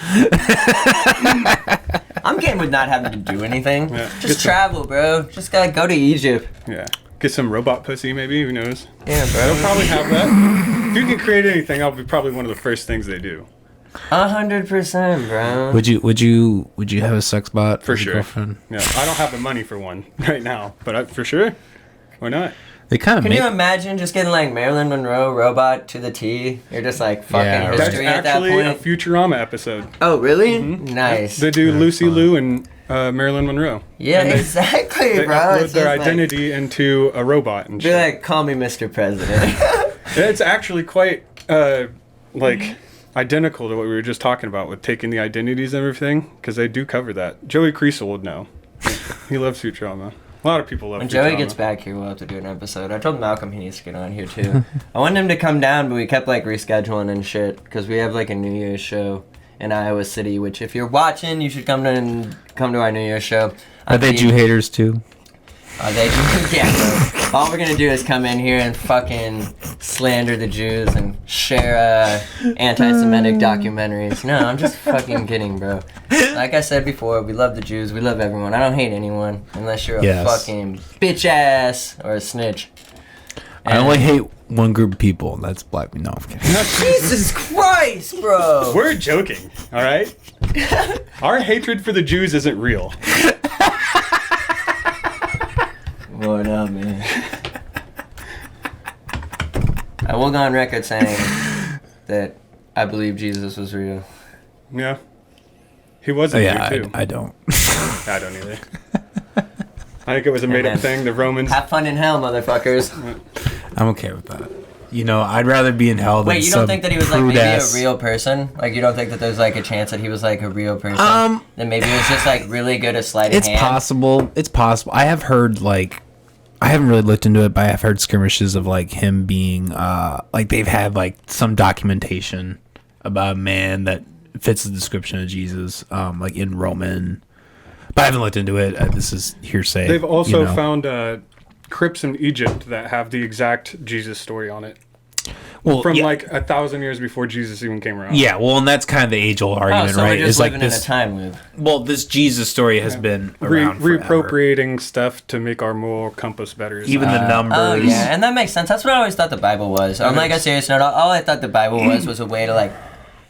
Speaker 3: I'm game with not having to do anything. Yeah. Just travel, bro. Just gotta go to Egypt.
Speaker 2: Yeah. Get some robot pussy, maybe. Who knows?
Speaker 3: Yeah, bro.
Speaker 2: They'll probably have that. If you can create anything, that'll be probably one of the first things they do.
Speaker 3: 100%, bro.
Speaker 1: Would you have a sex bot
Speaker 2: for sure? Girlfriend? Yeah, I don't have the money for one right now, but for sure, why not?
Speaker 1: They kind of.
Speaker 3: Can you imagine just getting like Marilyn Monroe robot to the T? You're just like fucking history at that point.
Speaker 2: That's actually a Futurama episode.
Speaker 3: Oh, really? Mm-hmm. Nice.
Speaker 2: They do Lucy Liu and Marilyn Monroe.
Speaker 3: Yeah, exactly,
Speaker 2: they
Speaker 3: bro.
Speaker 2: Upload their identity into a robot and
Speaker 3: be
Speaker 2: shit.
Speaker 3: Like, call me Mr. President.
Speaker 2: It's actually quite identical to what we were just talking about with taking the identities and everything, because they do cover that. Joey Creasel would know. He loves Futurama. A lot of people love Futurama.
Speaker 3: When Joey gets back here, we'll have to do an episode. I told Malcolm he needs to get on here too. I wanted him to come down, but we kept like rescheduling and shit because we have like a New Year's show in Iowa City, which if you're watching, you should come to our New Year's show.
Speaker 1: Are they Jew haters too?
Speaker 3: Are they Jews? Yeah, bro. All we're gonna do is come in here and fucking slander the Jews and share anti-Semitic documentaries. No, I'm just fucking kidding, bro. Like I said before, we love the Jews. We love everyone. I don't hate anyone unless you're a fucking bitch ass or a snitch.
Speaker 1: I only hate one group of people, and that's black. No, I'm kidding.
Speaker 3: Jesus Christ, bro.
Speaker 2: We're joking, all right? Our hatred for the Jews isn't real.
Speaker 3: What up, man? I will go on record saying that I believe Jesus was real.
Speaker 2: Yeah. He was a Jew, too.
Speaker 1: I don't.
Speaker 2: I don't either. I think it was a made-up thing. The Romans...
Speaker 3: Have fun in hell, motherfuckers.
Speaker 1: I'm okay with that. You know, I'd rather be in hell than
Speaker 3: Wait, you don't think that he was like maybe a real person? Like, you don't think that there's like a chance that he was like a real person? That maybe he was just like really good at sleight of hand?
Speaker 1: It's possible. It's possible. I have heard like... I haven't really looked into it, but I have heard skirmishes of like him being like they've had like some documentation about a man that fits the description of Jesus, like in Roman. But I haven't looked into it. This is hearsay.
Speaker 2: They've also found crypts in Egypt that have the exact Jesus story on it. Well, from like 1,000 years before Jesus even came around.
Speaker 1: Yeah, well, and that's kind of the age-old argument,
Speaker 3: so
Speaker 1: right?
Speaker 3: We're just
Speaker 1: it's
Speaker 3: living
Speaker 1: like
Speaker 3: in a time loop.
Speaker 1: Well, this Jesus story has been around
Speaker 2: reappropriating stuff to make our moral compass better.
Speaker 1: Even the numbers.
Speaker 3: Oh, yeah, and that makes sense. That's what I always thought the Bible was. On like a serious note, all I thought the Bible was a way to like,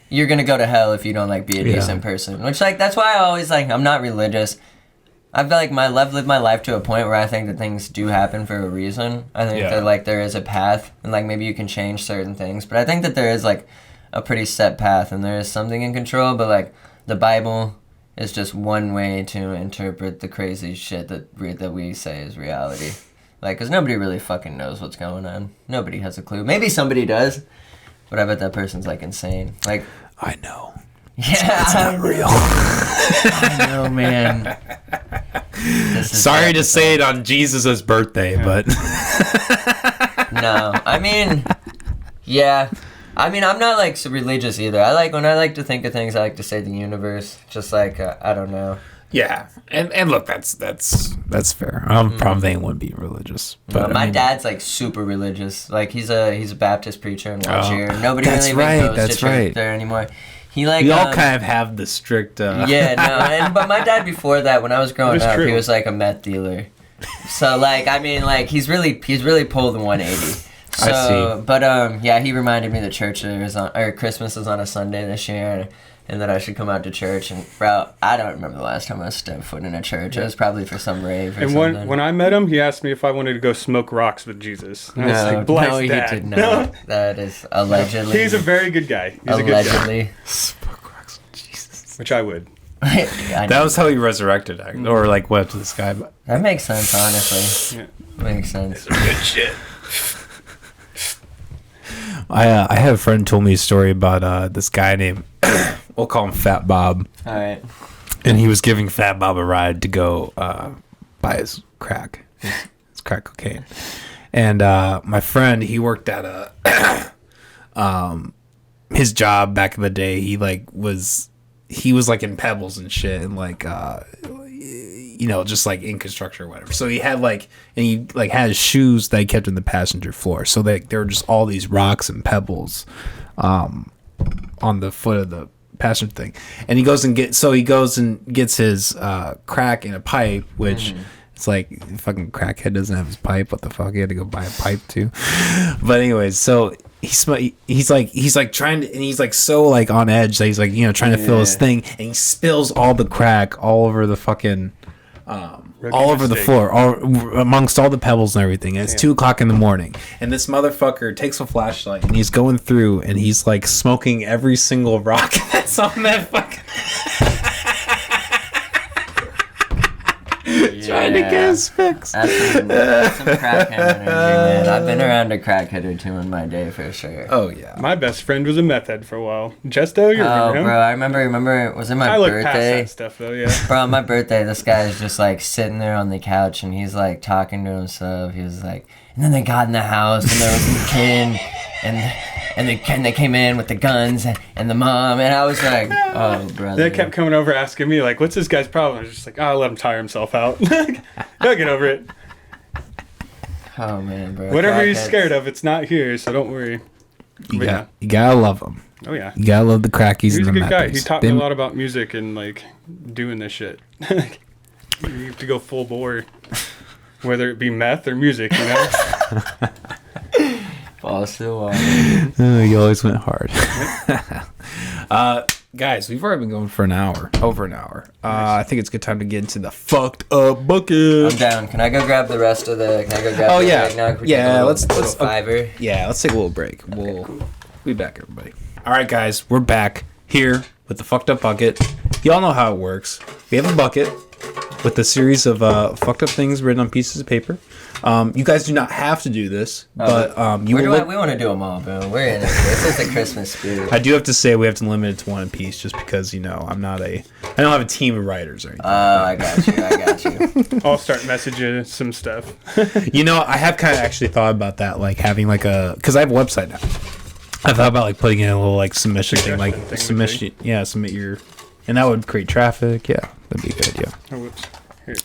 Speaker 3: you're gonna go to hell if you don't like be a decent person. Which like that's why I always like I'm not religious. I feel like I've lived my life to a point where I think that things do happen for a reason. I think that like there is a path and like maybe you can change certain things. But I think that there is like a pretty set path and there is something in control. But like the Bible is just one way to interpret the crazy shit that we say is reality. Like, because nobody really fucking knows what's going on. Nobody has a clue. Maybe somebody does. But I bet that person's like insane. Like,
Speaker 1: I know.
Speaker 3: Yeah,
Speaker 1: it's not real.
Speaker 3: I know, man.
Speaker 1: Sorry to say it on Jesus' birthday, but
Speaker 3: no, I mean, yeah, I mean, I'm not like so religious either. When I like to think of things, I like to say the universe, just like I don't know.
Speaker 1: Yeah, and look, that's fair. Probably anyone be religious, but
Speaker 3: my dad's like super religious. Like he's a Baptist preacher in Algiers. Nobody really goes to church there anymore. We
Speaker 1: all kind of have the strict.
Speaker 3: But my dad before that, when I was growing up, he was like a meth dealer. So like, I mean, like he's really pulled the 180. So,
Speaker 1: I see.
Speaker 3: But he reminded me that Christmas is on a Sunday this year, and that I should come out to church. And bro, I don't remember the last time I stepped foot in a church. It was probably for some rave or something.
Speaker 2: And when I met him, he asked me if I wanted to go smoke rocks with Jesus. And I was like, Blythe's
Speaker 3: he
Speaker 2: dad.
Speaker 3: did not. That is allegedly.
Speaker 2: He's a very good guy. He's
Speaker 3: allegedly.
Speaker 2: A good guy.
Speaker 1: Smoke rocks with Jesus.
Speaker 2: Which I would.
Speaker 1: That was how he resurrected, or like went to the sky. But
Speaker 3: that makes sense, honestly. Yeah. Makes sense.
Speaker 2: It's good shit.
Speaker 1: I have a friend who told me a story about this guy named, we'll call him Fat Bob.
Speaker 3: All right.
Speaker 1: And he was giving Fat Bob a ride to go buy his crack, his crack cocaine. And my friend, he worked at his job back in the day. He was like in Pebbles and shit, and like just like in construction or whatever. So he had had his shoes that he kept in the passenger floor. So there were just all these rocks and pebbles on the foot of the passenger thing. And he goes and gets his crack in a pipe, which it's like fucking crackhead doesn't have his pipe. What the fuck? He had to go buy a pipe too. But anyways, so he's like trying to, and he's like so like on edge that he's like trying to fill his thing, and he spills all the crack all over the fucking all over the floor, amongst all the pebbles and everything. And it's 2:00 in the morning, and this motherfucker takes a flashlight and he's going through and he's like smoking every single rock that's on that fucking trying to get his fix.
Speaker 3: That's some crackhead energy, man. I've been around a crackhead or two in my day for sure.
Speaker 1: Oh yeah.
Speaker 2: My best friend was a meth head for a while. Jesto, you remember him?
Speaker 3: Bro, I remember it was in my birthday.
Speaker 2: Past that stuff though, yeah.
Speaker 3: Bro, on my birthday, this guy is just like sitting there on the couch and he's like talking to himself. He was like, and then they got in the house and there was a kid and they came in with the guns and the mom, and I was like, oh, brother.
Speaker 2: They kept coming over asking me, like, what's this guy's problem? I was just like, I'll let him tire himself out. He'll get over it.
Speaker 3: Oh man, bro.
Speaker 2: Whatever he's scared of, it's not here, so don't worry.
Speaker 1: You gotta love him.
Speaker 2: Oh yeah.
Speaker 1: You gotta love the crackies and the
Speaker 2: He's a good guy.
Speaker 1: methers.
Speaker 2: He taught me a lot about music and like doing this shit. You have to go full bore, whether it be meth or music, you know.
Speaker 3: False to wall.
Speaker 1: You always went hard. Guys, we've already been going for over an hour. I think it's a good time to get into the fucked up bucket.
Speaker 3: I'm down. Can I go grab the rest of the? Can I go grab?
Speaker 1: Oh
Speaker 3: the
Speaker 1: yeah,
Speaker 3: right now?
Speaker 1: yeah. Let's
Speaker 3: Fiverr.
Speaker 1: Yeah, let's take a little break. We'll be back, everybody. All right, guys, we're back here with the fucked up bucket. Y'all know how it works. We have a bucket with a series of fucked up things written on pieces of paper. You guys do not have to do this, but we
Speaker 3: want to do them all, bro. We're in it. This is the Christmas spirit.
Speaker 1: I do have to say we have to limit it to one piece, just because I don't have a team of writers or anything.
Speaker 3: I got you.
Speaker 2: I'll start messaging some stuff.
Speaker 1: I have kind of actually thought about that, like having like because I have a website now. I thought about like putting in a little like submission thing, like submit your, and that would create traffic. Yeah, that'd be a good idea.
Speaker 2: Oh, whoops. Here.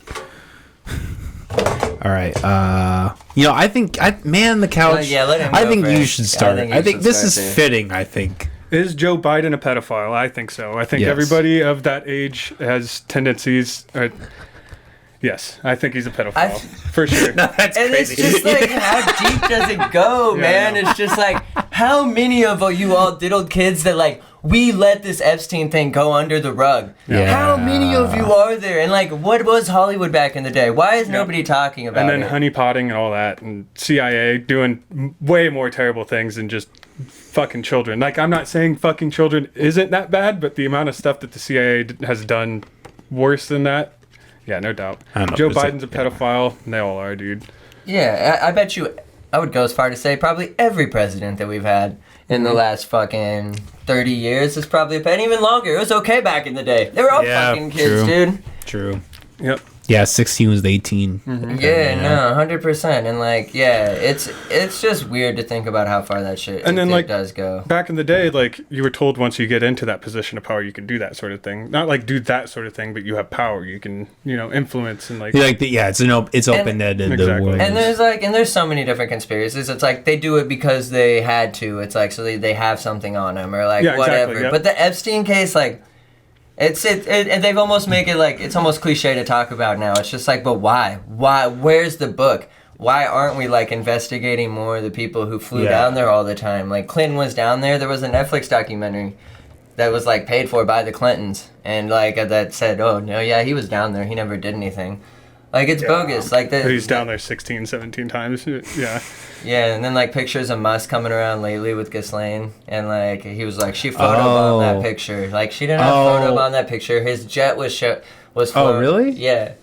Speaker 1: All right. I think the couch.
Speaker 3: Let him
Speaker 1: I
Speaker 3: go
Speaker 1: think
Speaker 3: first.
Speaker 1: you should start. I think this is
Speaker 3: here.
Speaker 1: fitting. I think.
Speaker 2: Is Joe Biden a pedophile? I think so. I think
Speaker 1: Yes.
Speaker 2: everybody of that age has tendencies. Yes, I think he's a pedophile for sure.
Speaker 1: No, that's
Speaker 3: And
Speaker 1: crazy.
Speaker 3: it's just like, how deep does it go, man? It's just like, how many of you all diddled kids that like we let this Epstein thing go under the rug?
Speaker 1: Yeah.
Speaker 3: How many of you are there? And like, what was Hollywood back in the day? Why is nobody talking about
Speaker 2: And then
Speaker 3: it?
Speaker 2: honeypotting and all that, and CIA doing way more terrible things than just fucking children. Like, I'm not saying fucking children isn't that bad, but the amount of stuff that the CIA has done worse than that, yeah, no doubt. Joe Biden's a pedophile, and they all are, dude.
Speaker 3: Yeah, I bet you, I would go as far to say probably every president that we've had in the last fucking 30 years is probably and even longer. It was okay back in the day. They were all fucking kids, dude.
Speaker 1: True.
Speaker 2: Yep.
Speaker 1: Yeah, 16 was 18.
Speaker 3: Mm-hmm. Yeah, no, 100%. And like, yeah, it's just weird to think about how far that shit
Speaker 2: And then, like,
Speaker 3: does go.
Speaker 2: Back in the day, like, you were told once you get into that position of power, you can do that sort of thing. Not like do that sort of thing, but you have power. You can, influence and like.
Speaker 1: It's open-ended.
Speaker 2: Exactly.
Speaker 3: And there's so many different conspiracies. It's like they do it because they had to. It's like so they have something on them or like whatever.
Speaker 2: Exactly, yep.
Speaker 3: But the Epstein case, like. And they've almost make it like it's almost cliche to talk about now. It's just like, but why? Why? Where's the book? Why aren't we like investigating more of the people who flew down there all the time? Like Clinton was down there. There was a Netflix documentary that was like paid for by the Clintons, and like that said, oh no, yeah, he was down there. He never did anything. Like it's bogus. Like that.
Speaker 2: He's down there 16, 17 times. Yeah.
Speaker 3: Yeah, and then like pictures of Musk coming around lately with Ghislaine, and like he was like she photobombed that picture. Like she didn't have photobombed that picture. His jet was floating.
Speaker 1: Oh really?
Speaker 3: Yeah.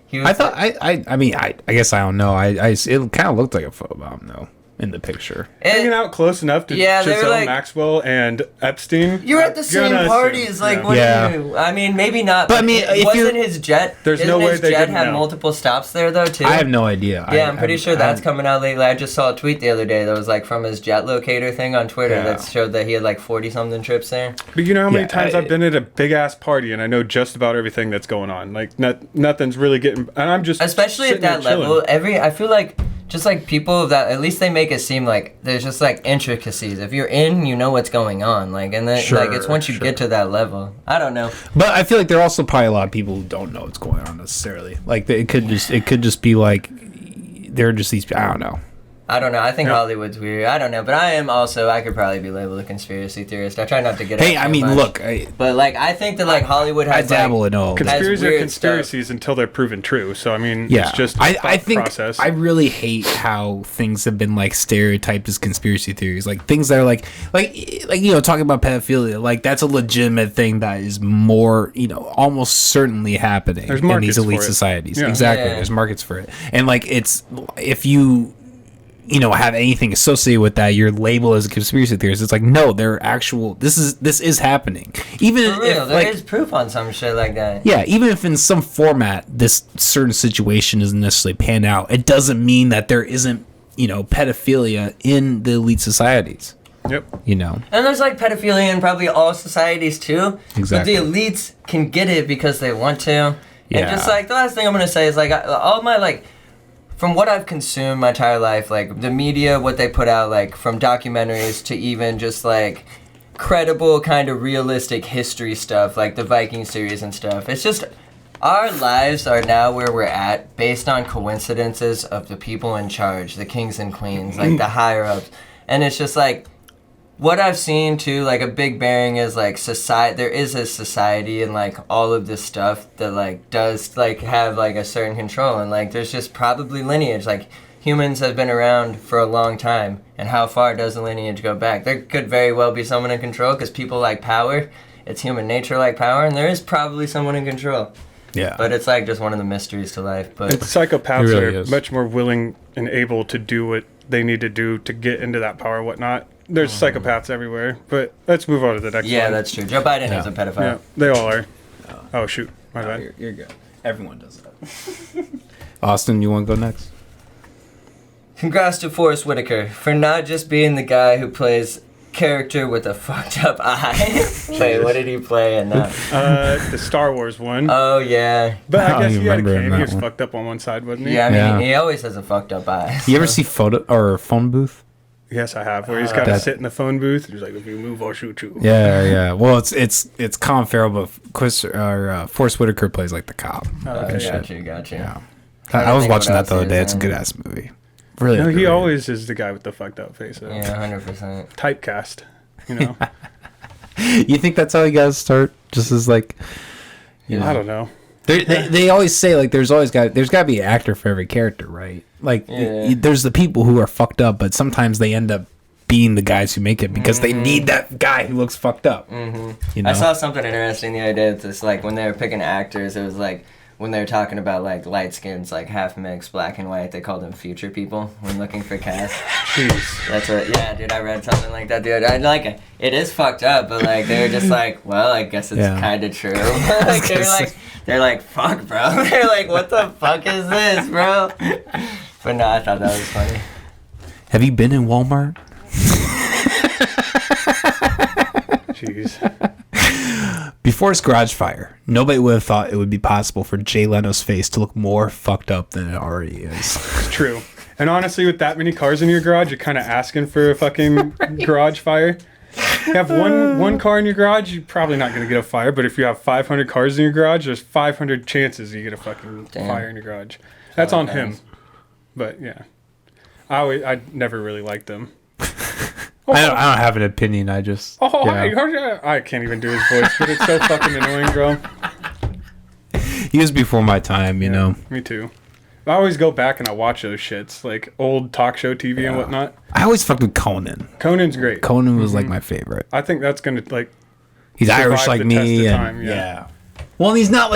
Speaker 3: He was
Speaker 1: I thought I guess I don't know. It kind of looked like a photobomb though in the picture.
Speaker 2: Hanging out close enough to Giselle
Speaker 3: like,
Speaker 2: Maxwell and Epstein.
Speaker 3: You're at the same parties, like what do you? I mean, maybe not.
Speaker 1: But I mean,
Speaker 3: wasn't his jet?
Speaker 2: There's no way they
Speaker 3: jet
Speaker 2: didn't
Speaker 3: have
Speaker 2: know.
Speaker 3: multiple stops there though too?
Speaker 1: I have no idea.
Speaker 3: Yeah, I'm pretty sure that's coming out lately. I just saw a tweet the other day that was like from his jet locator thing on Twitter that showed that he had like 40 something trips there.
Speaker 2: But you know how many times I've been at a big ass party and I know just about everything that's going on. Like nothing's really getting. And I'm just
Speaker 3: especially at that level. I feel like. Just like people that at least they make it seem like there's just like intricacies. If you're in, you know what's going on. Like and then like it's once you get to that level. I don't know.
Speaker 1: But I feel like there are also probably a lot of people who don't know what's going on necessarily. Like it could just be like they're just these. I don't know.
Speaker 3: I think Hollywood's weird. I don't know, but I could probably be labeled a conspiracy theorist. I try not to get.
Speaker 1: Hey, I mean, look.
Speaker 3: But like, I think that like Hollywood has.
Speaker 1: I dabble in all.
Speaker 2: Conspiracies are conspiracies until they're proven true. So I mean, it's just
Speaker 1: I think
Speaker 2: process.
Speaker 1: I really hate how things have been like stereotyped as conspiracy theories. Like things that are like talking about pedophilia. Like that's a legitimate thing that is more almost certainly happening in these elite societies. Yeah. Exactly, there's markets for it, and like it's if you. Have anything associated with that, you're labeled as a conspiracy theorist. It's like, no, they're actual. This is happening. Even
Speaker 3: for real,
Speaker 1: if
Speaker 3: there is proof on some shit like that.
Speaker 1: Yeah, even if in some format this certain situation isn't necessarily panned out, it doesn't mean that there isn't pedophilia in the elite societies.
Speaker 2: Yep.
Speaker 3: And there's like pedophilia in probably all societies too.
Speaker 1: Exactly.
Speaker 3: But the elites can get it because they want to. Yeah. And just like the last thing I'm gonna say is like all my like from what I've consumed my entire life, like the media, what they put out, like from documentaries to even just like credible kind of realistic history stuff, like the Viking series and stuff. It's just our lives are now where we're at based on coincidences of the people in charge, the kings and queens, like the higher ups. And it's just like what I've seen too, like a big bearing is like society. There is a society and like all of this stuff that like does like have like a certain control, and like there's just probably lineage. Like humans have been around for a long time, and how far does the lineage go back? There could very well be someone in control because people like power. It's human nature like power, and there is probably someone in control.
Speaker 1: Yeah.
Speaker 3: But it's like just one of the mysteries to life. But
Speaker 2: and psychopaths are much more willing and able to do what they need to do to get into that power and whatnot. There's psychopaths everywhere, but let's move on to the next one.
Speaker 3: Yeah, that's true. Joe Biden is a pedophile.
Speaker 2: Yeah, they all are. Oh, shoot. My bad.
Speaker 1: You're good. Everyone does that. Austin, you want to go next?
Speaker 3: Congrats to Forrest Whitaker for not just being the guy who plays character with a fucked up eye. Wait, what did he play in that?
Speaker 2: The Star Wars one.
Speaker 3: Oh, yeah.
Speaker 2: But I guess he had a cane. He was fucked up on one side, wasn't he?
Speaker 3: Yeah, I mean, he always has a fucked up eye.
Speaker 1: You ever see phone booth?
Speaker 2: Yes, I have. Where he's got to sit in the phone booth. He's like, if you move, I'll shoot you.
Speaker 1: Yeah. Well, it's Colin Farrell, but Forrest Whitaker plays like the cop.
Speaker 3: Oh, okay, gotcha.
Speaker 1: Yeah. I was watching that the other day. It's a good ass movie. Really.
Speaker 2: No, he always is the guy with the fucked up face. Though.
Speaker 3: Yeah, 100%.
Speaker 2: Typecast, you know.
Speaker 1: You think that's how you guys start? Just as like, you know.
Speaker 2: I don't know.
Speaker 1: They always say like there's got to be an actor for every character, right? Like there's the people who are fucked up, but sometimes they end up being the guys who make it because they need that guy who looks fucked up.
Speaker 3: Mm-hmm.
Speaker 1: You know?
Speaker 3: I saw something interesting the other day. It's just like when they were picking actors, it was like when they were talking about like light skins, like half mixed, black and white, they called them future people when looking for cast.
Speaker 2: Jeez.
Speaker 3: That's what. Yeah, dude, I read something like that, dude. I like it. It is fucked up, but like they were just like, well, I guess it's kind of true. Like they're like, fuck, bro. They're like, what the fuck is this, bro? But no, I thought that was funny.
Speaker 1: Have you been in Walmart?
Speaker 2: Jeez.
Speaker 1: Before his garage fire, nobody would have thought it would be possible for Jay Leno's face to look more fucked up than it already is.
Speaker 2: It's true. And honestly, with that many cars in your garage, you're kind of asking for a fucking garage fire. You have one car in your garage, you're probably not going to get a fire. But if you have 500 cars in your garage, there's 500 chances you get a fucking fire in your garage. That's on him. But yeah, I never really liked them.
Speaker 1: I don't have an opinion. I just
Speaker 2: I can't even do his voice, but it's so fucking annoying, bro.
Speaker 1: He was before my time, you know.
Speaker 2: Me too. I always go back and I watch those shits, like old talk show TV and whatnot.
Speaker 1: I always fucked with Conan.
Speaker 2: Conan's great.
Speaker 1: Conan was like my favorite.
Speaker 2: I think that's gonna like.
Speaker 1: He's Irish like me, and yeah. Well, he's not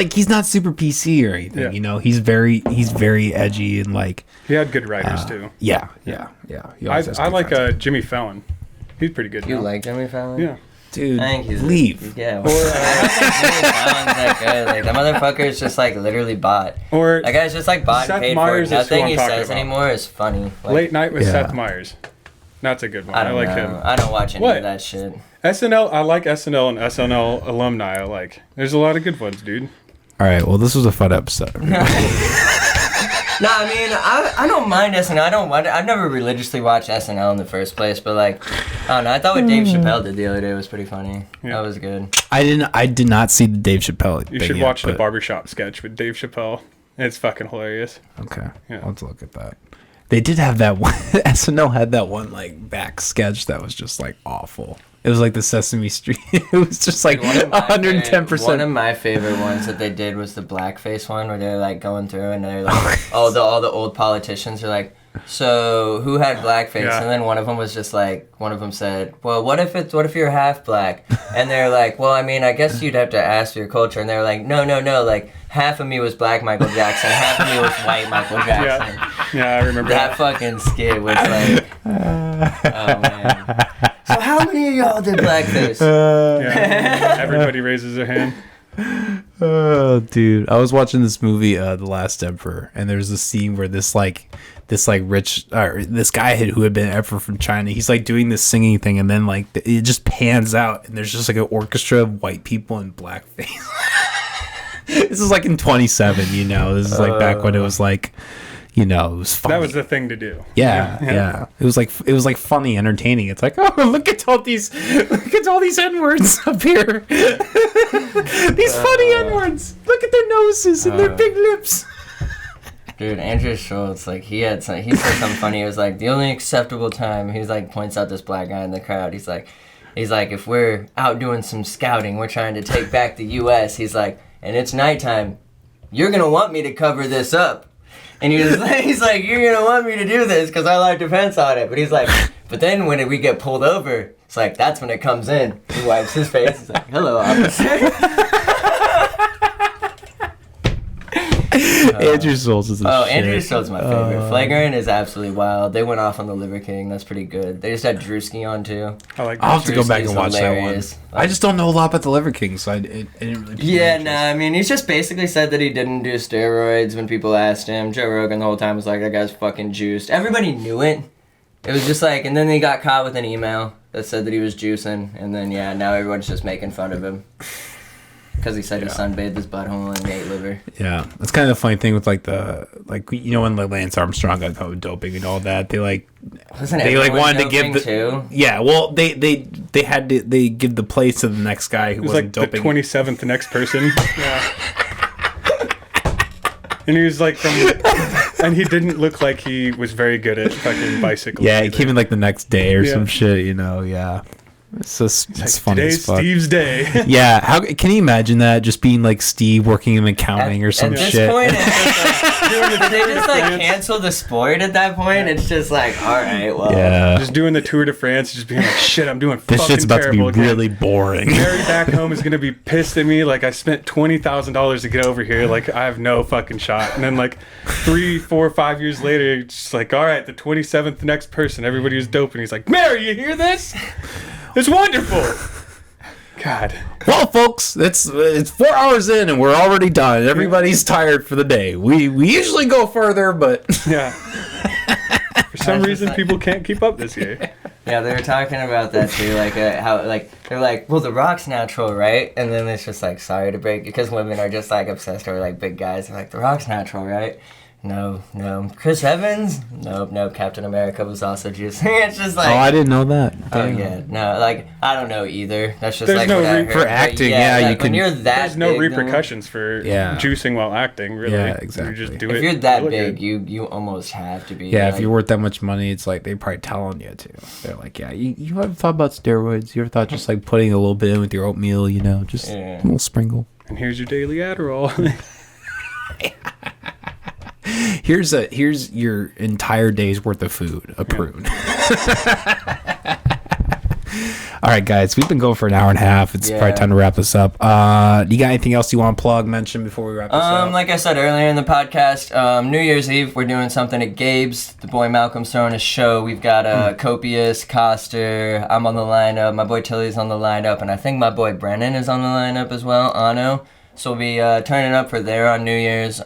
Speaker 1: super PC or anything.
Speaker 2: Yeah.
Speaker 1: You know, he's very edgy and like.
Speaker 2: He had good writers too.
Speaker 1: Yeah.
Speaker 2: I like Jimmy Fallon. He's pretty good.
Speaker 3: You like Jimmy Fallon?
Speaker 2: Yeah.
Speaker 1: Dude,
Speaker 3: I think
Speaker 1: leave.
Speaker 3: Yeah. I don't think Jimmy Fallon's that good. Like, the motherfucker is just, like, literally bought.
Speaker 2: Or
Speaker 3: that guy's just, like, bought and paid for it. Nothing he says anymore is funny. Like,
Speaker 2: Late Night with Seth Meyers. That's a good one. I like him.
Speaker 3: I don't watch any of that shit.
Speaker 2: SNL, I like SNL and SNL alumni. I like. There's a lot of good ones, dude.
Speaker 1: All right, well, this was a fun episode.
Speaker 3: No, I mean, I don't mind SNL. I've never religiously watched SNL in the first place, but like, I don't know. I thought what Dave Chappelle did the other day was pretty funny. Yeah. That was good.
Speaker 1: I did not see the Dave Chappelle.
Speaker 2: You should watch the barbershop sketch with Dave Chappelle. It's fucking hilarious.
Speaker 1: Okay, let's look at that. They did have that one. SNL had that one like back sketch that was just like awful. It was like the Sesame Street. It was just like 110%.
Speaker 3: One of my favorite ones that they did was the blackface one where they're like going through and they're like, all the old politicians are like, so who had blackface? Yeah. And then one of them was just like, one of them said, well, what if you're half black? And they're like, well, I mean, I guess you'd have to ask for your culture. And they're like, no, like half of me was black Michael Jackson, half of me was white Michael Jackson.
Speaker 2: Yeah, I remember
Speaker 3: that fucking skit was like, oh man. So how many of y'all did blackface?
Speaker 2: Everybody raises their hand.
Speaker 1: Oh, dude! I was watching this movie, The Last Emperor, and there's a scene where this guy who had been an emperor from China, he's like doing this singing thing, and then like it just pans out, and there's just like an orchestra of white people in blackface. This is like in 27, you know. This is like back when it was like, You know, it was funny.
Speaker 2: That was the thing to do.
Speaker 1: Yeah. It was like funny, entertaining. It's like, oh, look at all these N-words up here. These funny N-words. Look at their noses and their big lips.
Speaker 3: Dude, Andrew Schultz, like, he said something funny. It was like, the only acceptable time, he was like, points out this black guy in the crowd. He's like, if we're out doing some scouting, we're trying to take back the U.S., he's like, and it's nighttime, you're going to want me to cover this up. And he's like, you're going to want me to do this because I like defense on it. But he's like, but then when we get pulled over, it's like, that's when it comes in. He wipes his face. He's like, hello, officer.
Speaker 1: Andrew Schultz is a shit.
Speaker 3: Andrew Schultz is my favorite. Flagrant is absolutely wild. They went off on the Liver King. That's pretty good. They just had Drewski on too.
Speaker 2: I'll
Speaker 1: have to go back and watch that one. I just don't know a lot about the Liver King, so I didn't really.
Speaker 3: Yeah, I mean, he's just basically said that he didn't do steroids when people asked him. Joe Rogan the whole time was like, that guy's fucking juiced. Everybody knew it. It was just like, and then he got caught with an email that said that he was juicing, and then now everyone's just making fun of him. Because he said he sunbathed his butthole and ate liver.
Speaker 1: Yeah, that's kind of the funny thing with when Lance Armstrong got caught with doping and all that. They wanted to give
Speaker 3: too?
Speaker 1: Yeah, well they give the place to the next guy who wasn't doping.
Speaker 2: The 27th next person. Yeah. And he was like and he didn't look like he was very good at fucking bicycling.
Speaker 1: Yeah, he came in like the next day or some shit. Yeah. It's funny as fuck.
Speaker 2: Today's Steve's day.
Speaker 1: Yeah, how can you imagine that? Just being like Steve working in accounting or some shit.
Speaker 3: At this point, it's just they just like cancel the sport at that point. It's just like, all right, well,
Speaker 2: just doing the Tour de France, just being like, shit, I'm doing
Speaker 1: this
Speaker 2: fucking
Speaker 1: shit's about to be
Speaker 2: again.
Speaker 1: really boring.
Speaker 2: Mary back home is gonna be pissed at me. Like I spent $20,000 to get over here. Like I have no fucking shot. And then like 3, 4, 5 years later, it's just like, all right, the 27th next person. Everybody was doping. He's like, Mary, you hear this? It's wonderful. God.
Speaker 1: Well, folks, it's 4 hours in and we're already done. Everybody's tired for the day. We usually go further, but
Speaker 2: yeah. For some reason, people can't keep up this year.
Speaker 3: Yeah, they were talking about that too, like how like they're like, well, The Rock's natural, right? And then it's just like, sorry to break, because women are just like obsessed over like big guys. They're like, The Rock's natural, right? No. Chris Evans? Nope. Captain America was also juicing. It's just like...
Speaker 1: Oh, I didn't know that.
Speaker 3: Oh, yeah. No, like, I don't know either. That's just
Speaker 2: there's
Speaker 3: like
Speaker 2: no
Speaker 3: what I heard.
Speaker 1: For acting,
Speaker 3: like, when you're that
Speaker 2: there's no
Speaker 3: big,
Speaker 2: repercussions for juicing while acting, really.
Speaker 1: Yeah, exactly.
Speaker 2: You just do
Speaker 3: if
Speaker 2: it.
Speaker 3: You're that big, you almost have to be.
Speaker 1: Yeah,
Speaker 3: like,
Speaker 1: if you're worth that much money, it's like they're probably telling you to. They're like, yeah, you ever thought about steroids? You ever thought just like putting a little bit in with your oatmeal, just a little sprinkle?
Speaker 2: And here's your daily Adderall.
Speaker 1: Here's your entire day's worth of food, a prune. All right, guys, we've been going for an hour and a half. It's probably time to wrap this up. You got anything else you want to plug, mention before we wrap this up?
Speaker 3: Like I said earlier in the podcast, New Year's Eve, we're doing something at Gabe's. The boy Malcolm's throwing a show. We've got Copious, Coster. I'm on the lineup. My boy Tilly's on the lineup. And I think my boy Brennan is on the lineup as well, Ano. So we'll be turning up for there on New Year's.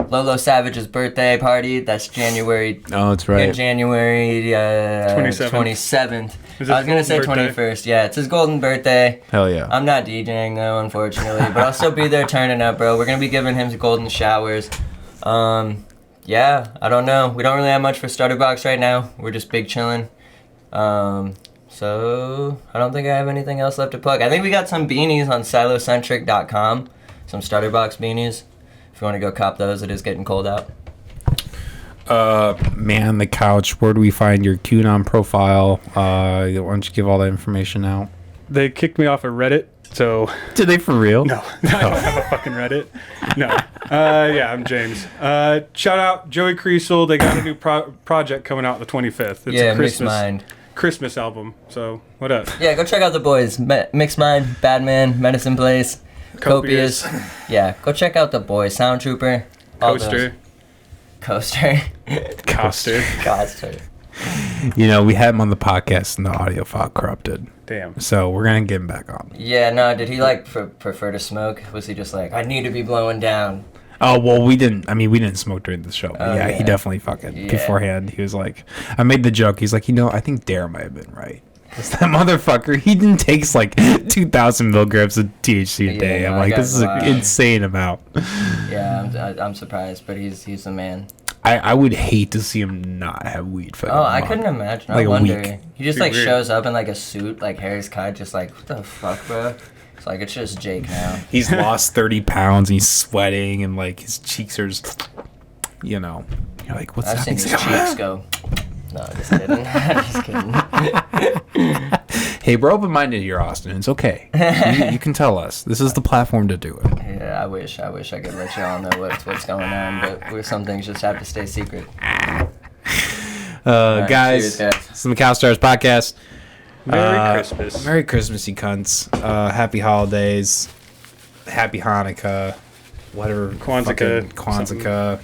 Speaker 3: Lolo Savage's birthday party. That's January.
Speaker 1: Oh, that's right.
Speaker 3: January 27th. I was going to say 21st. Yeah, it's his golden birthday.
Speaker 1: Hell yeah.
Speaker 3: I'm not DJing, though, unfortunately. But I'll still be there turning up, bro. We're going to be giving him golden showers. Yeah, I don't know. We don't really have much for Stutterbox right now. We're just big chilling. So I don't think I have anything else left to plug. I think we got some beanies on silocentric.com. Some Stutterbox beanies. If you want to go cop those, it is getting cold out.
Speaker 1: Man, the couch. Where do we find your QAnon profile? Why don't you give all that information out?
Speaker 2: They kicked me off of Reddit, so...
Speaker 1: Did they for real?
Speaker 2: No, I don't have a fucking Reddit. No. Yeah, I'm James. Shout out Joey Creasel. They got a new project coming out the 25th. It's a Christmas album. So, what up?
Speaker 3: Yeah, go check out the boys. Mixed Mind, Badman, Medicine Place, Copious. Yeah, go check out the boys. Sound Trooper.
Speaker 2: Coaster.
Speaker 1: We had him on the podcast and the audio file corrupted.
Speaker 2: Damn.
Speaker 1: So we're going to get him back on.
Speaker 3: Yeah, no, did he prefer to smoke? Was he just like, I need to be blowing down?
Speaker 1: Oh, well, we didn't smoke during the show. But he definitely fucking beforehand. He was like, I made the joke. He's like, I think Dare might have been right. Because that motherfucker, he takes like 2,000 milligrams of THC a day. I'm like, this is an insane amount.
Speaker 3: Yeah, I'm surprised, but he's the man.
Speaker 1: I would hate to see him not have weed for
Speaker 3: I couldn't imagine.
Speaker 1: Like
Speaker 3: I
Speaker 1: a
Speaker 3: wonder.
Speaker 1: week.
Speaker 3: He just like shows up in like a suit, like hair's cut, just like, what the fuck, bro? It's like, it's just Jake now.
Speaker 1: He's lost 30 pounds and he's sweating and like his cheeks are just, you know, you're like, what's
Speaker 3: I've seen
Speaker 1: happening?
Speaker 3: his cheeks go. No, just kidding. Just kidding.
Speaker 1: Hey, we're open-minded here, Austin. It's okay. You can tell us. This is the platform to do it.
Speaker 3: Yeah, I wish I could let y'all know what's going on, but some things just have to stay secret.
Speaker 1: Right, guys, this is the McAllister's podcast.
Speaker 2: Merry Christmas.
Speaker 1: Merry Christmas, you cunts. Happy holidays. Happy Hanukkah. Whatever.
Speaker 2: Kwanzaa.
Speaker 1: Kwanzaa.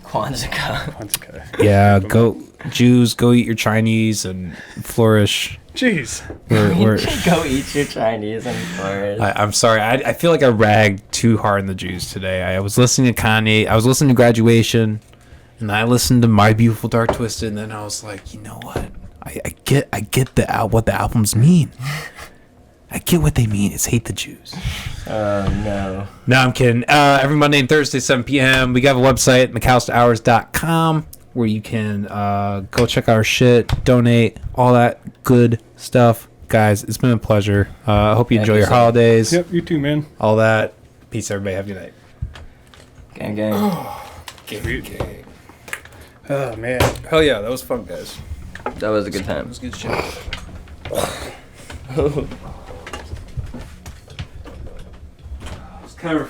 Speaker 2: Kwanzaa.
Speaker 1: Yeah, go Jews, go eat your Chinese and flourish.
Speaker 2: Jeez.
Speaker 3: Go eat your Chinese and flourish.
Speaker 1: I'm sorry. I feel like I ragged too hard on the Jews today. I was listening to Kanye. I was listening to Graduation. And I listened to My Beautiful Dark Twisted. And then I was like, you know what? I get what the albums mean. I get what they mean. It's hate the Jews.
Speaker 3: Oh, no.
Speaker 1: No, I'm kidding. Every Monday and Thursday, 7 p.m. We got a website, McAllisterHours.com, where you can go check our shit, donate, all that good stuff. Guys, it's been a pleasure. I hope you enjoy your holidays.
Speaker 2: Yep, you too, man.
Speaker 1: All that. Peace, everybody. Have a good night.
Speaker 3: Gang, gang.
Speaker 1: Gang.
Speaker 2: Oh, man.
Speaker 1: Hell yeah. That was fun, guys.
Speaker 3: That was a good time.
Speaker 1: It was good shit. It's kind of